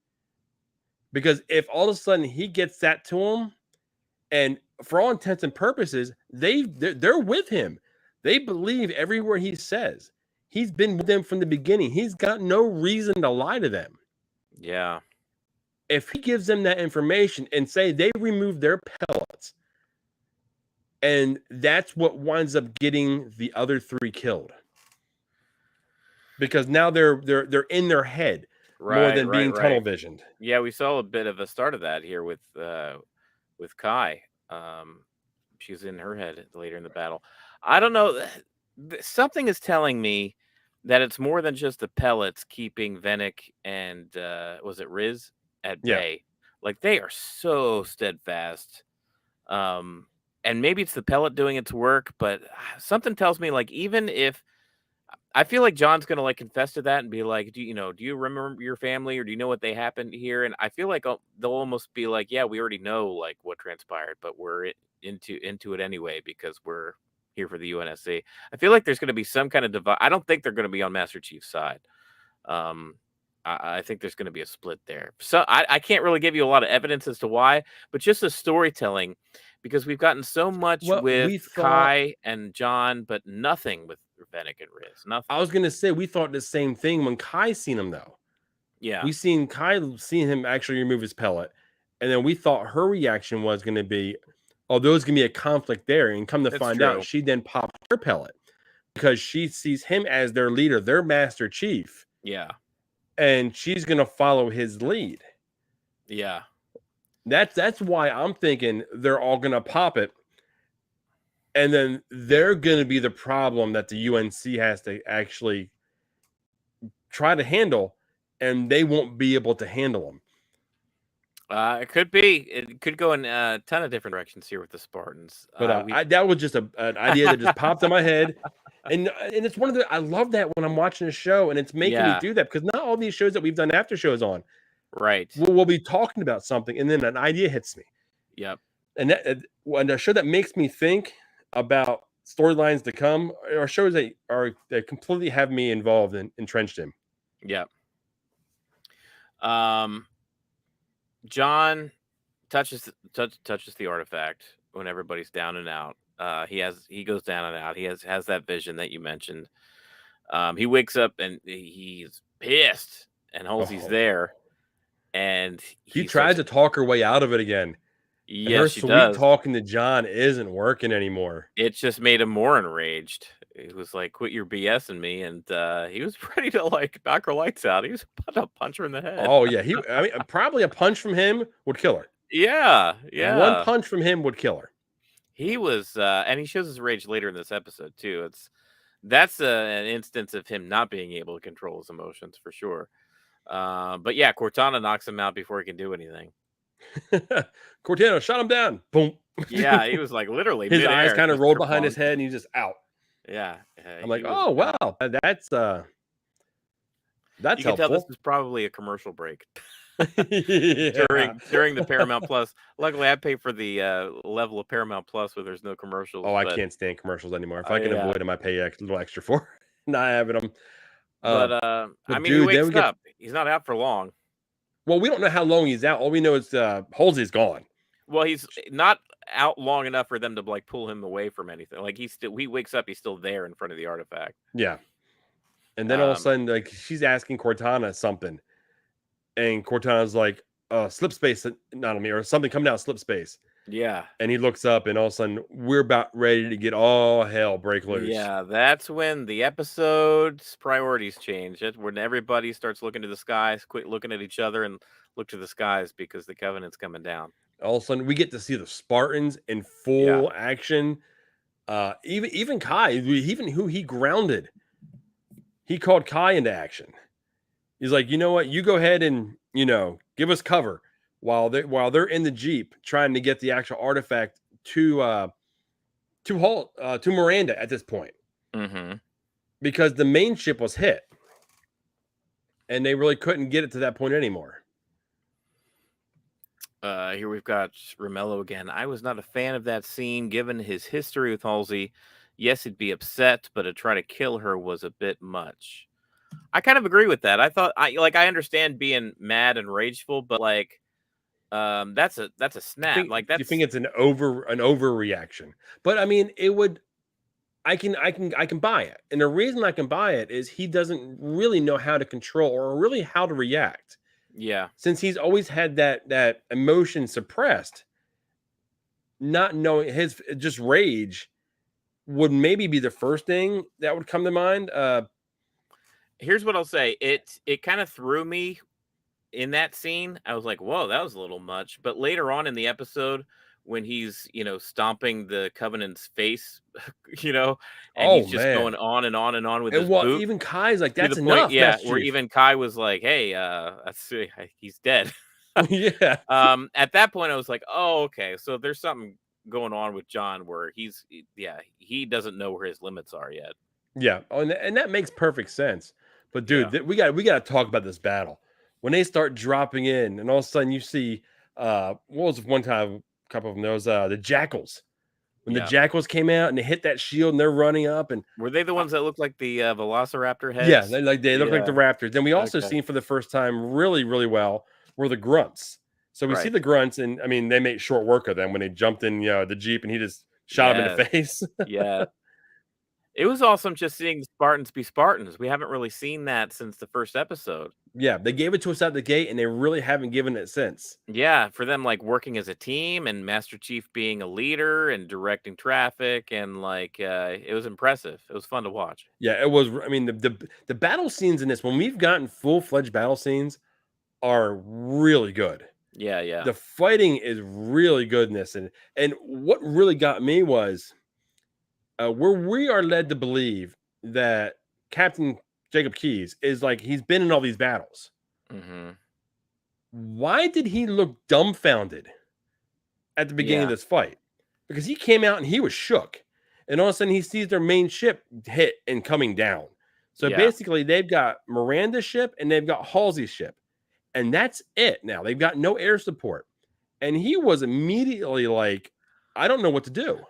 Because if all of a sudden he gets that to him, and for all intents and purposes, they're with him. They believe every word he says. He's been with them from the beginning. He's got no reason to lie to them. Yeah. If he gives them that information and say they remove their pellets, and that's what winds up getting the other three killed. Because now they're in their head more than being tunnel visioned. Yeah, we saw a bit of a start of that here with Kai. She's in her head later in the battle. I don't know. Something is telling me that it's more than just the pellets keeping Venick and was it Riz at bay. Like they are so steadfast. And maybe it's the pellet doing its work, but something tells me like even if I feel like John's gonna like confess to that and be like, do you remember your family or do you know what they happened here? And I feel like they'll almost be like, yeah, we already know like what transpired, but we're into it anyway because we're here for the UNSC. I feel like there's going to be some kind of divide. I don't think they're going to be on Master Chief's side. I think there's going to be a split there. So I can't really give you a lot of evidence as to why, but just the storytelling, because we've gotten so much with Kai and John, but nothing with Fennec and Riz. Nothing. I was gonna say we thought the same thing when Kai seen him though. Yeah. We seen him actually remove his pellet, and then we thought her reaction was gonna be, oh, there's gonna be a conflict there, and come to That's find true. out, she then popped her pellet because she sees him as their leader, their master chief, Yeah. and she's gonna follow his lead. Yeah. That's why I'm thinking they're all gonna pop it, and then they're gonna be the problem that the UNC has to actually try to handle, and they won't be able to handle them. It could be. It could go in a ton of different directions here with the Spartans. But that was just an idea that just popped in my head, and it's one of the, I love that when I'm watching a show and it's making me do that, because not all these shows that we've done after shows on, right? We'll be talking about something and then an idea hits me. Yep. And that when a show that makes me think about storylines to come are shows that completely have me involved and entrenched in. Yep. John touches the artifact when everybody's down and out. He goes down and out. He has that vision that you mentioned. He wakes up and he's pissed, and Halsey's there, and he tries to talk her way out of it again. Yes, her she sweet does. Talking to John isn't working anymore. It just made him more enraged. He was like, "Quit your BSing me," and he was ready to like knock her lights out. He was about to punch her in the head. Oh yeah, I mean, probably a punch from him would kill her. Yeah. One punch from him would kill her. He was, and he shows his rage later in this episode too. That's an instance of him not being able to control his emotions for sure. But yeah, Cortana knocks him out before he can do anything. Cortana shot him down. Boom. Yeah, he was like literally his mid-air, eyes kind of rolled behind his head and he's just out. Yeah. I'm like, oh wow, that's you helpful. can tell this is probably a commercial break. Yeah. during the Paramount Plus. Luckily, I pay for the level of Paramount Plus where there's no commercials. Oh, I can't stand commercials anymore. If I can avoid them, I pay a little extra for not having them. But I mean, dude, he wakes up. He's not out for long. Well, we don't know how long he's out. All we know is Halsey's gone. Well, he's not out long enough for them to like pull him away from anything. Like he wakes up, he's still there in front of the artifact. Yeah. And then all of a sudden, like she's asking Cortana something, and Cortana's like, slip space, not on me, or something coming out of slip space. Yeah. And he looks up, and all of a sudden, we're about ready to get all hell break loose. Yeah, that's when the episode's priorities change. It's when everybody starts looking to the skies, quit looking at each other, and look to the skies because the Covenant's coming down. All of a sudden, we get to see the Spartans in full action. Even Kai, even who he grounded, he called Kai into action. He's like, you know what? You go ahead and give us cover while they're in the Jeep trying to get the actual artifact to Miranda at this point, because the main ship was hit, and they really couldn't get it to that point anymore. Here we've got Romello again. I was not a fan of that scene, given his history with Halsey. Yes, he'd be upset, but to try to kill her was a bit much. I kind of agree with that. I thought I understand being mad and rageful, but like, that's a snap. You think it's an overreaction, but I mean, I can buy it, and the reason I can buy it is he doesn't really know how to control or really how to react. Yeah, since he's always had that emotion suppressed, not knowing his just rage would maybe be the first thing that would come to mind. Here's what I'll say. It kind of threw me in that scene. I was like, whoa, that was a little much. But later on in the episode, when he's, stomping the Covenant's face, and he's just going on and on and on with his boot. Even Kai's like, that's enough. Where even Kai was like, hey, he's dead. Yeah. At that point, I was like, oh, okay. So there's something going on with John where he doesn't know where his limits are yet. Yeah. And that makes perfect sense. But dude, we got to talk about this battle. When they start dropping in and all of a sudden you see, what was one time, a couple of them, there was the Jackals. When the Jackals came out and they hit that shield and they're running up, and were they the ones that looked like the Velociraptor heads? Yeah, they look like the Raptors. Then we also seen for the first time really, really well were the Grunts. So we see the Grunts, and I mean they made short work of them when they jumped in the Jeep and he just shot him in the face. Yeah. It was awesome just seeing the Spartans be Spartans. We haven't really seen that since the first episode. Yeah, they gave it to us out the gate, and they really haven't given it since. Yeah, for them, like, working as a team and Master Chief being a leader and directing traffic and, like, it was impressive. It was fun to watch. Yeah, it was. I mean, the battle scenes in this, when we've gotten full-fledged battle scenes, are really good. Yeah, yeah. The fighting is really good in this, and what really got me was where we are led to believe that Captain Jacob Keyes is like he's been in all these battles. Mhm. Why did he look dumbfounded at the beginning of Yeah, this fight? Because he came out and he was shook, and all of a sudden he sees their main ship hit and coming down. So yeah. basically, they've got Miranda's ship and they've got Halsey's ship, and that's it. Now they've got no air support, and he was immediately like, "I don't know what to do."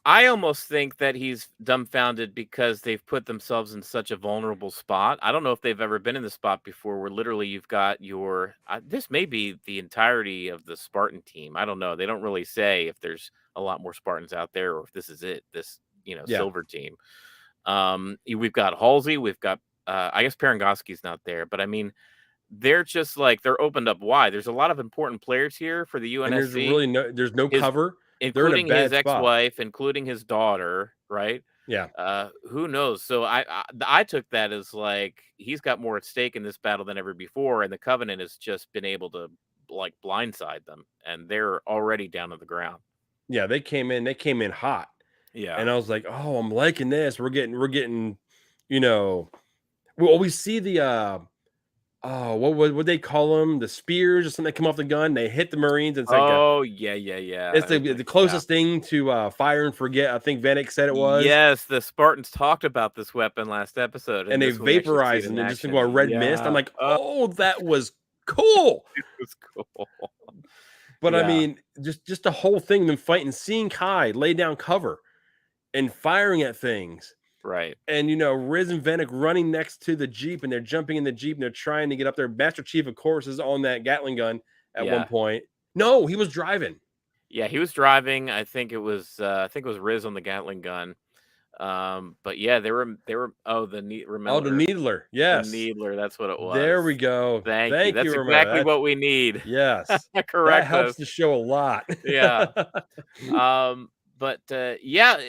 I almost think that he's dumbfounded because they've put themselves in such a vulnerable spot. I don't know if they've ever been in the spot before where literally you've got your this may be the entirety of the Spartan team. I don't know. They don't really say if there's a lot more Spartans out there or if this is it, this, Yeah, silver team. We've got Halsey, we've got I guess Parangoski's not there, but I mean, they're just like they're opened up wide. There's a lot of important players here for the and UNSC. there's no His cover. They're in a including his bad spot. ex-wife, including his daughter, right? Yeah. Who knows? So I took that as like he's got more at stake in this battle than ever before, and the Covenant has just been able to like blindside them, and they're already down to the ground. Yeah, they came in hot. Yeah. And I was like, "Oh, I'm liking this. We're getting, you know, well, we see the oh, what they call them? The spears or something that come off the gun. They hit the Marines. It's like Oh yeah, yeah, it's yeah. the Yeah. closest thing to fire and forget. I think Vanek said it was. Yes, the Spartans talked about this weapon last episode, And and they this we actually see it vaporize in and then just go action. a red mist. I'm Yeah. like, oh, that was cool. It was cool. But I Yeah. mean, just the whole thing, them fighting, seeing Kai lay down cover and firing at things. Right. And Riz and Vanek running next to the Jeep, and they're jumping in the Jeep and they're trying to get up there. Master Chief, of course, is on that Gatling gun at one Yeah. point. No, he was driving. Yeah, he was driving. I think it was Riz on the Gatling gun. But yeah, they were oh Oh, the Remeller, Needler. the Yes. Needler. That's what it There was. we go. Thank you. Thank That's you, Ramona. exactly what we need. Yes. That Correct helps us. the show a lot. Yeah. But yeah,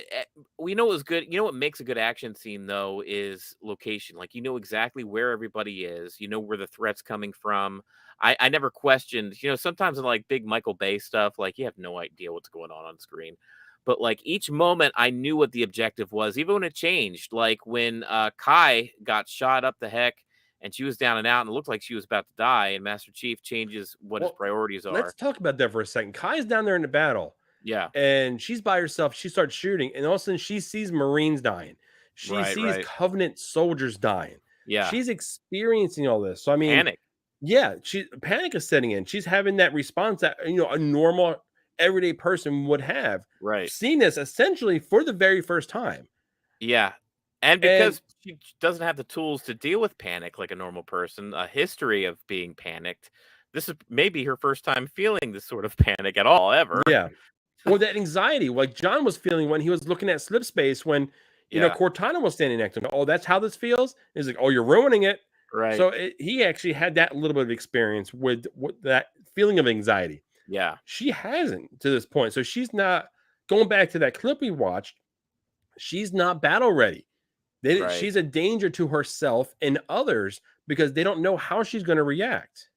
we know it was good. You know what makes a good action scene though is location. Like you know exactly where everybody is. You know where the threat's coming from. I never questioned. Sometimes in like big Michael Bay stuff, like you have no idea what's going on screen. But like each moment, I knew what the objective was, even when it changed. Like when Kai got shot up the heck, and she was down and out, and it looked like she was about to die. And Master Chief changes what his Well, priorities let's are. talk about that for a second. Kai's down there in the battle, Yeah. and she's by herself. She starts shooting, and all of a sudden she sees Marines dying. She Right. sees Right. Covenant soldiers dying. Yeah. She's experiencing all this. So I mean, Panic. yeah, panic is setting in. She's having that response that a normal everyday person would have. Right. Seen this essentially for the very first time. Yeah. And And because she doesn't have the tools to deal with panic like a normal person, a history of being panicked, this is maybe her first time feeling this sort of panic at all ever. yeah. Or that anxiety, like John was feeling when he was looking at slip space when Yeah. Cortana was standing next to him. Oh, that's how this feels. He's like, oh, you're ruining it. Right. So he actually had that little bit of experience with that feeling of anxiety. Yeah. She hasn't to this point. So she's not going back to that clip we watched. She's not battle ready. Right. She's a danger to herself and others because they don't know how she's going to react.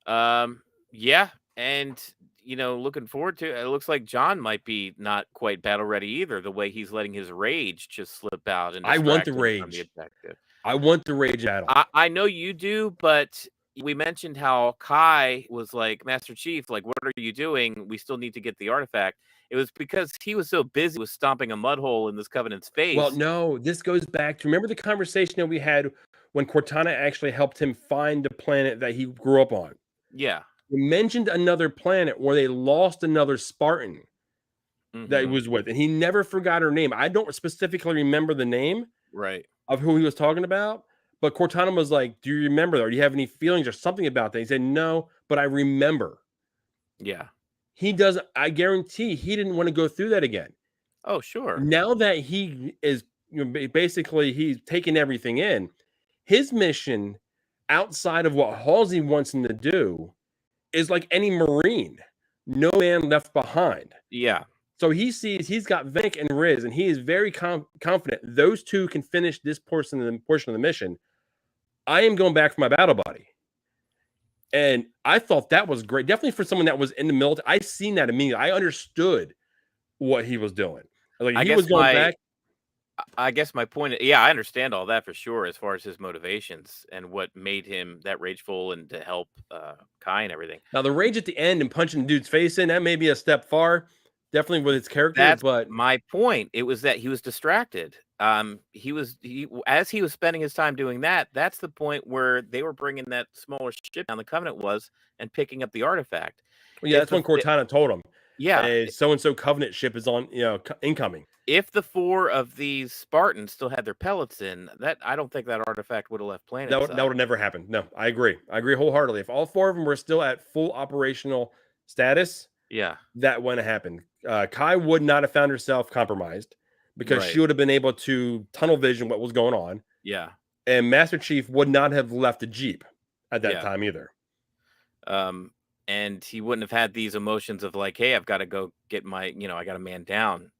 Yeah. And looking forward to it. It looks like John might be not quite battle ready either, the way he's letting his rage just slip out and I want the distract him from the rage. objective. I want the rage battle. I know you do, but we mentioned how Kai was like, Master Chief, like, what are you doing? We still need to get the artifact. It was because he was so busy with stomping a mud hole in this Covenant's Well, face. no, this goes back to remember the conversation that we had when Cortana actually helped him find the planet that he grew up on. Yeah. We mentioned another planet where they lost another Spartan that he Hmm. was with, and he never forgot her name. I don't specifically remember the name Right. of who he was talking about, but Cortana was like, "Do you remember that? Or do you have any feelings or something about that?" He said, "No, but I remember." Yeah. He does. I guarantee he didn't want to go through that again. Oh, sure. Now that he is, basically he's taking everything in, his mission outside of what Halsey wants him to do is like any Marine, no man left behind. Yeah. So he sees he's got Vic and Riz, and he is very confident those two can finish this portion of the mission. I am going back for my battle buddy. And I thought that was great. Definitely for someone that was in the military. I seen that immediately. I understood what he was doing. Like I he was guess going my back. I guess my point, yeah, I understand all that for sure as far as his motivations and what made him that rageful and to help Kai and everything. Now the rage at the end and punching the dude's face in, that may be a step far, definitely with his character, That's but my point. It was that he was distracted. He as he was spending his time doing that. That's the point where they were bringing that smaller ship down. The Covenant was and picking up the artifact. well, yeah, If that's when Cortana told him, yeah, a so and so Covenant ship is on, incoming. if the four of these Spartans still had their pellets in, that I don't think that artifact would have left planet That would side. have never happened. No, I agree. I agree wholeheartedly. If all four of them were still at full operational status, Yeah, that wouldn't have happened. Kai would not have found herself compromised because right. she would have been able to tunnel vision what was going on, Yeah, and Master Chief would not have left the Jeep at that yeah. time either. And he wouldn't have had these emotions of like, hey, I've got to go get my, I got a man down.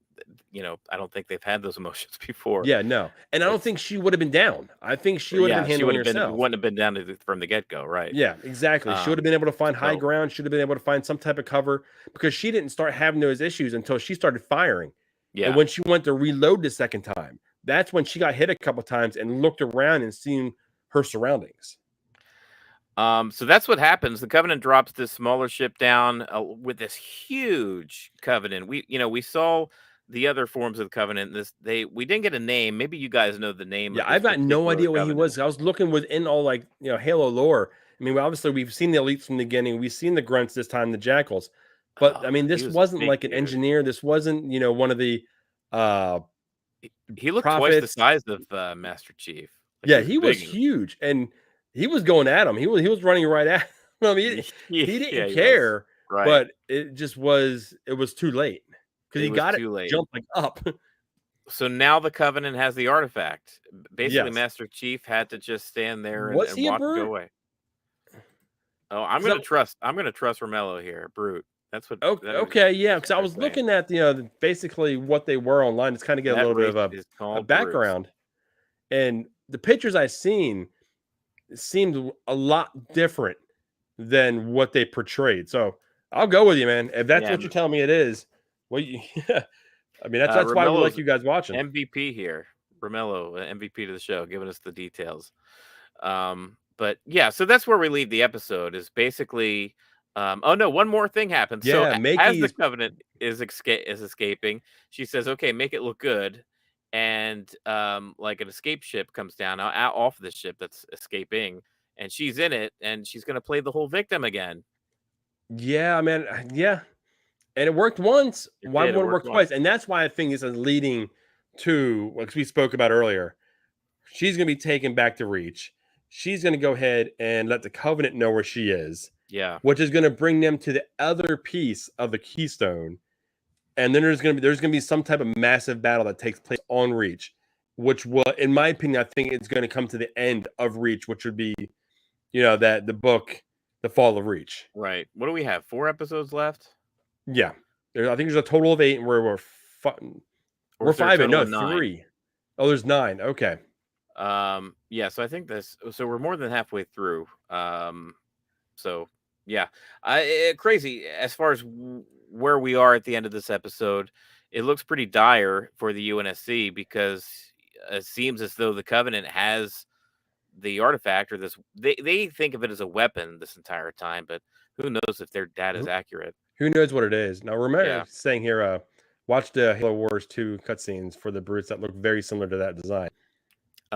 I don't think they've had those emotions before. Yeah, no, and I don't It's think she would have been down. I think she would have yeah, been she handling would have been herself. wouldn't have been down from the get go, right? Yeah, exactly. She would have Um, been able to find high so ground. Should have been able to find some type of cover because she didn't start having those issues until she started firing. And yeah. when she went to reload the second time, that's when she got hit a couple times and looked around and seen her surroundings. So that's what happens. The Covenant drops this smaller ship down with this huge Covenant. We saw the other forms of the Covenant. We didn't get a name. Maybe you guys know the name Yeah, of this I've got no particular idea what he Covenant. was. I was looking within all like Halo lore. I mean, obviously we've seen the elites from the beginning. We've seen the grunts this time, the jackals. But I Oh, mean, he this was a wasn't big like an dude. engineer. This wasn't, one of the uh He looked twice the prophets. size of Master Chief. Like he Yeah, was he was big. huge, and he was going at him. He was running right at him. I mean, he Yeah, didn't he was. care, Right. but it was too late because It he was got it too late. jumping up. So now the Covenant has the artifact. Basically, Yes. Master Chief had to just stand there and, Was and he a watch it go brute? away. Oh, I'm 'Cause gonna trust. I'm gonna trust Romello here. Brute. That's what okay, yeah, because I they're was saying. looking at basically what they were online, just kind of get a That little bit race of is a called brutes. background, and the pictures I seen seemed a lot different than what they portrayed. So I'll go with you, man. If that's Yeah, what you're telling me it is, well, I mean that's why we like Romello's you guys watching. MVP here. Romello, MVP to the show, giving us the details. But yeah, so that's where we leave the episode. Is basically. Oh no! One more thing happens. So Yeah, as the Makey's Covenant is escaping, she says, "Okay, make it look good," and like an escape ship comes down out off this ship that's escaping, and she's in it, and she's gonna play the whole victim again. yeah, man, yeah, and it worked once. It Why did. It won't it worked work twice? once. And that's why I think this is leading to what we spoke about earlier. She's gonna be taken back to Reach. She's gonna go ahead and let the Covenant know where she is, Yeah. which is gonna bring them to the other piece of the Keystone. And then there's gonna be some type of massive battle that takes place on Reach, which will, in my opinion, I think it's gonna come to the end of Reach, which would be, that the book, The Fall of Reach. Right. What do we have? 4 episodes left, Yeah. I think there's a total of 8, and or we're is there a 5 in. total No, of 9? 3. Oh, there's 9. Okay. Yeah. So I think So we're more than halfway through. So yeah, crazy as far as where we are at the end of this episode. It looks pretty dire for the UNSC because it seems as though the Covenant has the artifact or this. They think of it as a weapon this entire time, but who knows if their data is Who accurate? who knows what it is? Now, remember Yeah. saying here, watch the Halo Wars 2 cutscenes for the brutes that look very similar to that design.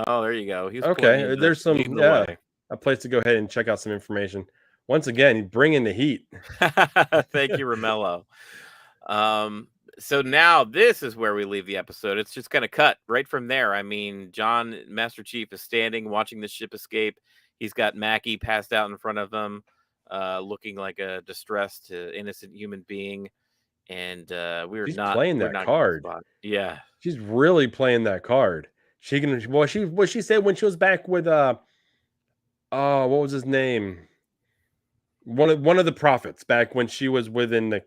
Oh, there you go. He's Okay, there's leading some, the way. a place to go ahead and check out some information. Once again, bringing the heat. Thank you, Romello. So now this is where we leave the episode. It's just gonna cut right from there. I mean, John Master Chief is standing watching the ship escape. He's got Mackie passed out in front of him, looking like a distressed, innocent human being. and we're She's not playing we're that not getting a card. spot. Yeah, She's really playing that card. She can. Well, what she said when she was back with oh, what was his name? One of the prophets back when she was with the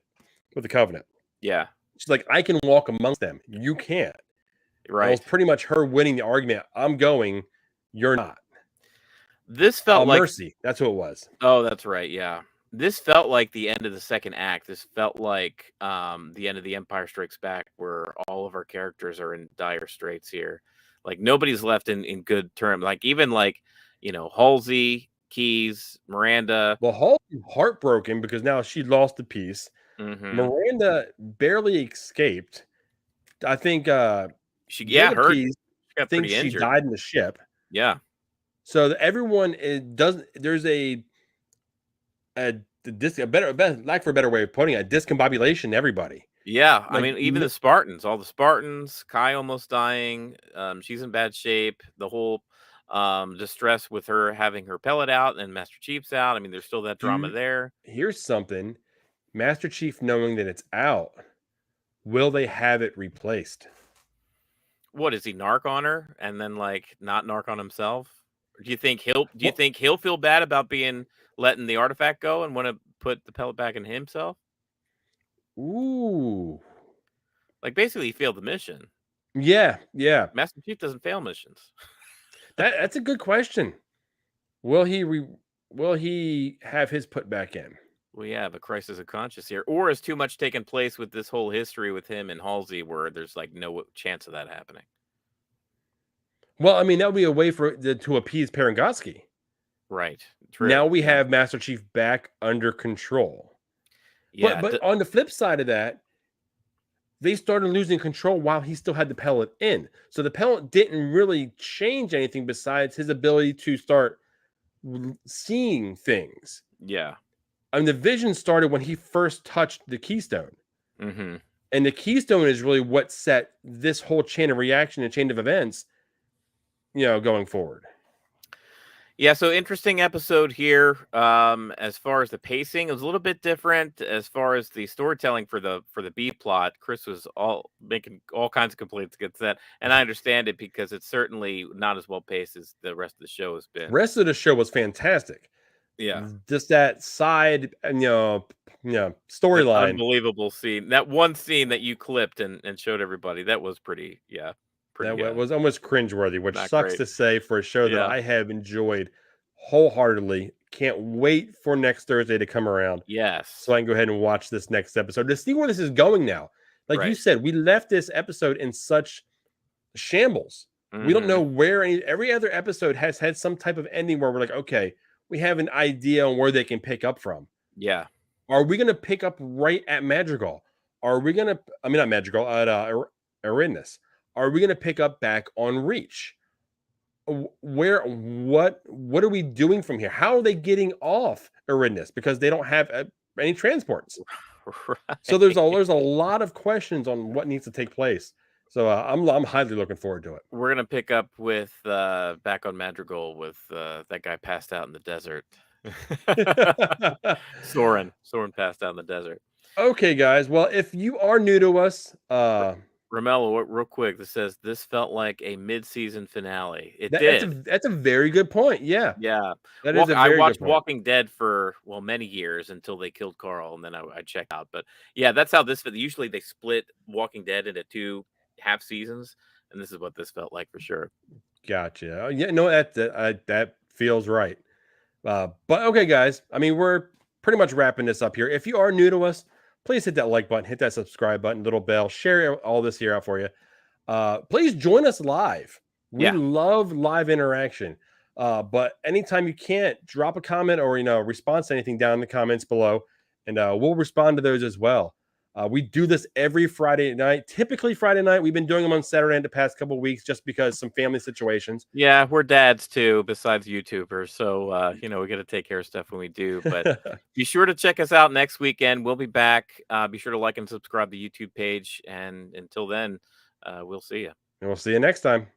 covenant. yeah, She's like, I can walk amongst them. You can't. That was right. pretty much her winning the argument. I'm going. You're not. This felt like Mercy. That's who it was. oh, that's right. Yeah, this felt like the end of the second act. This felt like the end of The Empire Strikes Back, where all of our characters are in dire straits here. Like nobody's left in good terms. Like even like Halsey, Keys, Miranda. Well, Halsey's heartbroken because now she lost the piece. Hmm. Miranda barely escaped. I think She Jacob hurt. Keyes She got thinks pretty she injured. died in the ship. Yeah, So everyone doesn't. There's a better lack for a better way of putting it, a discombobulation. Everybody, yeah. I like, mean, even the Spartans, all the Spartans, Kai almost dying. She's in bad shape. The whole distress with her having her pellet out and Master Chief's out. I mean, there's still that drama there. here's something: Master Chief knowing that it's out, will they have it replaced? What is he narc on her and then like not narc on himself? Or do you think Well, he'll feel bad about being letting the artifact go and want to put the pellet back in himself? ooh, Like basically he failed the mission. yeah, yeah. Master Chief doesn't fail missions. That's a good question. Will he have his put back in? We have a crisis of conscience here. Or has too much taken place with this whole history with him and Halsey where there's like no chance of that happening. Well, I mean, that would be a way to appease Parangotsky. Right. True. Now we Yeah. have Master Chief back under control. Yeah. But on the flip side of that, they started losing control while he still had the pellet in. So the pellet didn't really change anything besides his ability to start seeing things. Yeah. I mean, the vision started when he first touched the keystone. Mm-hmm. And the keystone is really what set this whole chain of reaction and chain of events, going forward. Yeah, so interesting episode here. As far as the pacing, it was a little bit different. As far as the storytelling for the B plot, Chris was all making all kinds of complaints against that, and I understand it because it's certainly not as well paced as the rest of the show has been. Rest of the show was fantastic. Yeah, Just that side, that storyline. unbelievable scene, that one scene that you clipped and showed everybody, that was pretty. Yeah, That pretty. was almost cringeworthy, which Not sucks great. to say for a show that Yeah. I have enjoyed wholeheartedly. Can't wait for next Thursday to come around Yes. so I can go ahead and watch this next episode to see where this is going now. Like you Right. said, we left this episode in such shambles. We don't Mhm. know where every other episode has had some type of ending where we're like, okay, we have an idea on where they can pick up from. Yeah. Are we going to pick up right at Madrigal? Are we going to, I mean, not Madrigal, at Erinness. Are we going to pick up back on Reach? What are we doing from here? How are they getting off Erinness? Because they don't have any transports. So there's a lot of questions on what needs to take place. So I'm highly looking forward to it. We're gonna pick up with back on Madrigal with that guy passed out in the desert. Soren passed out in the desert. Okay, guys. Well, if you are new to us, Romello, real quick, this says this felt like a mid-season finale. It did. that's a very good point. Yeah, Yeah. that is a I very good watched point. Walking Dead for many years until they killed Carl, and then I checked out. But yeah, that's how this. Usually they split Walking Dead into 2 half seasons, and this is what this felt like for sure. Gotcha. Yeah, no, that feels right. But okay, guys. I mean, we're pretty much wrapping this up here. If you are new to us, please hit that like button, hit that subscribe button, little bell, share all this here out for you. Please join us live. We love live interaction. But anytime you can't, drop a comment or response to anything down in the comments below, and we'll respond to those as well. We do this every Friday night, typically Friday night. We've been doing them on Saturday night the past couple of weeks just because some family situations. Yeah, we're dads too, besides YouTubers. So, we got to take care of stuff when we do. But be sure to check us out next weekend. We'll be back. Be sure to like and subscribe to the YouTube page. And until then, we'll see you. And we'll see you next time.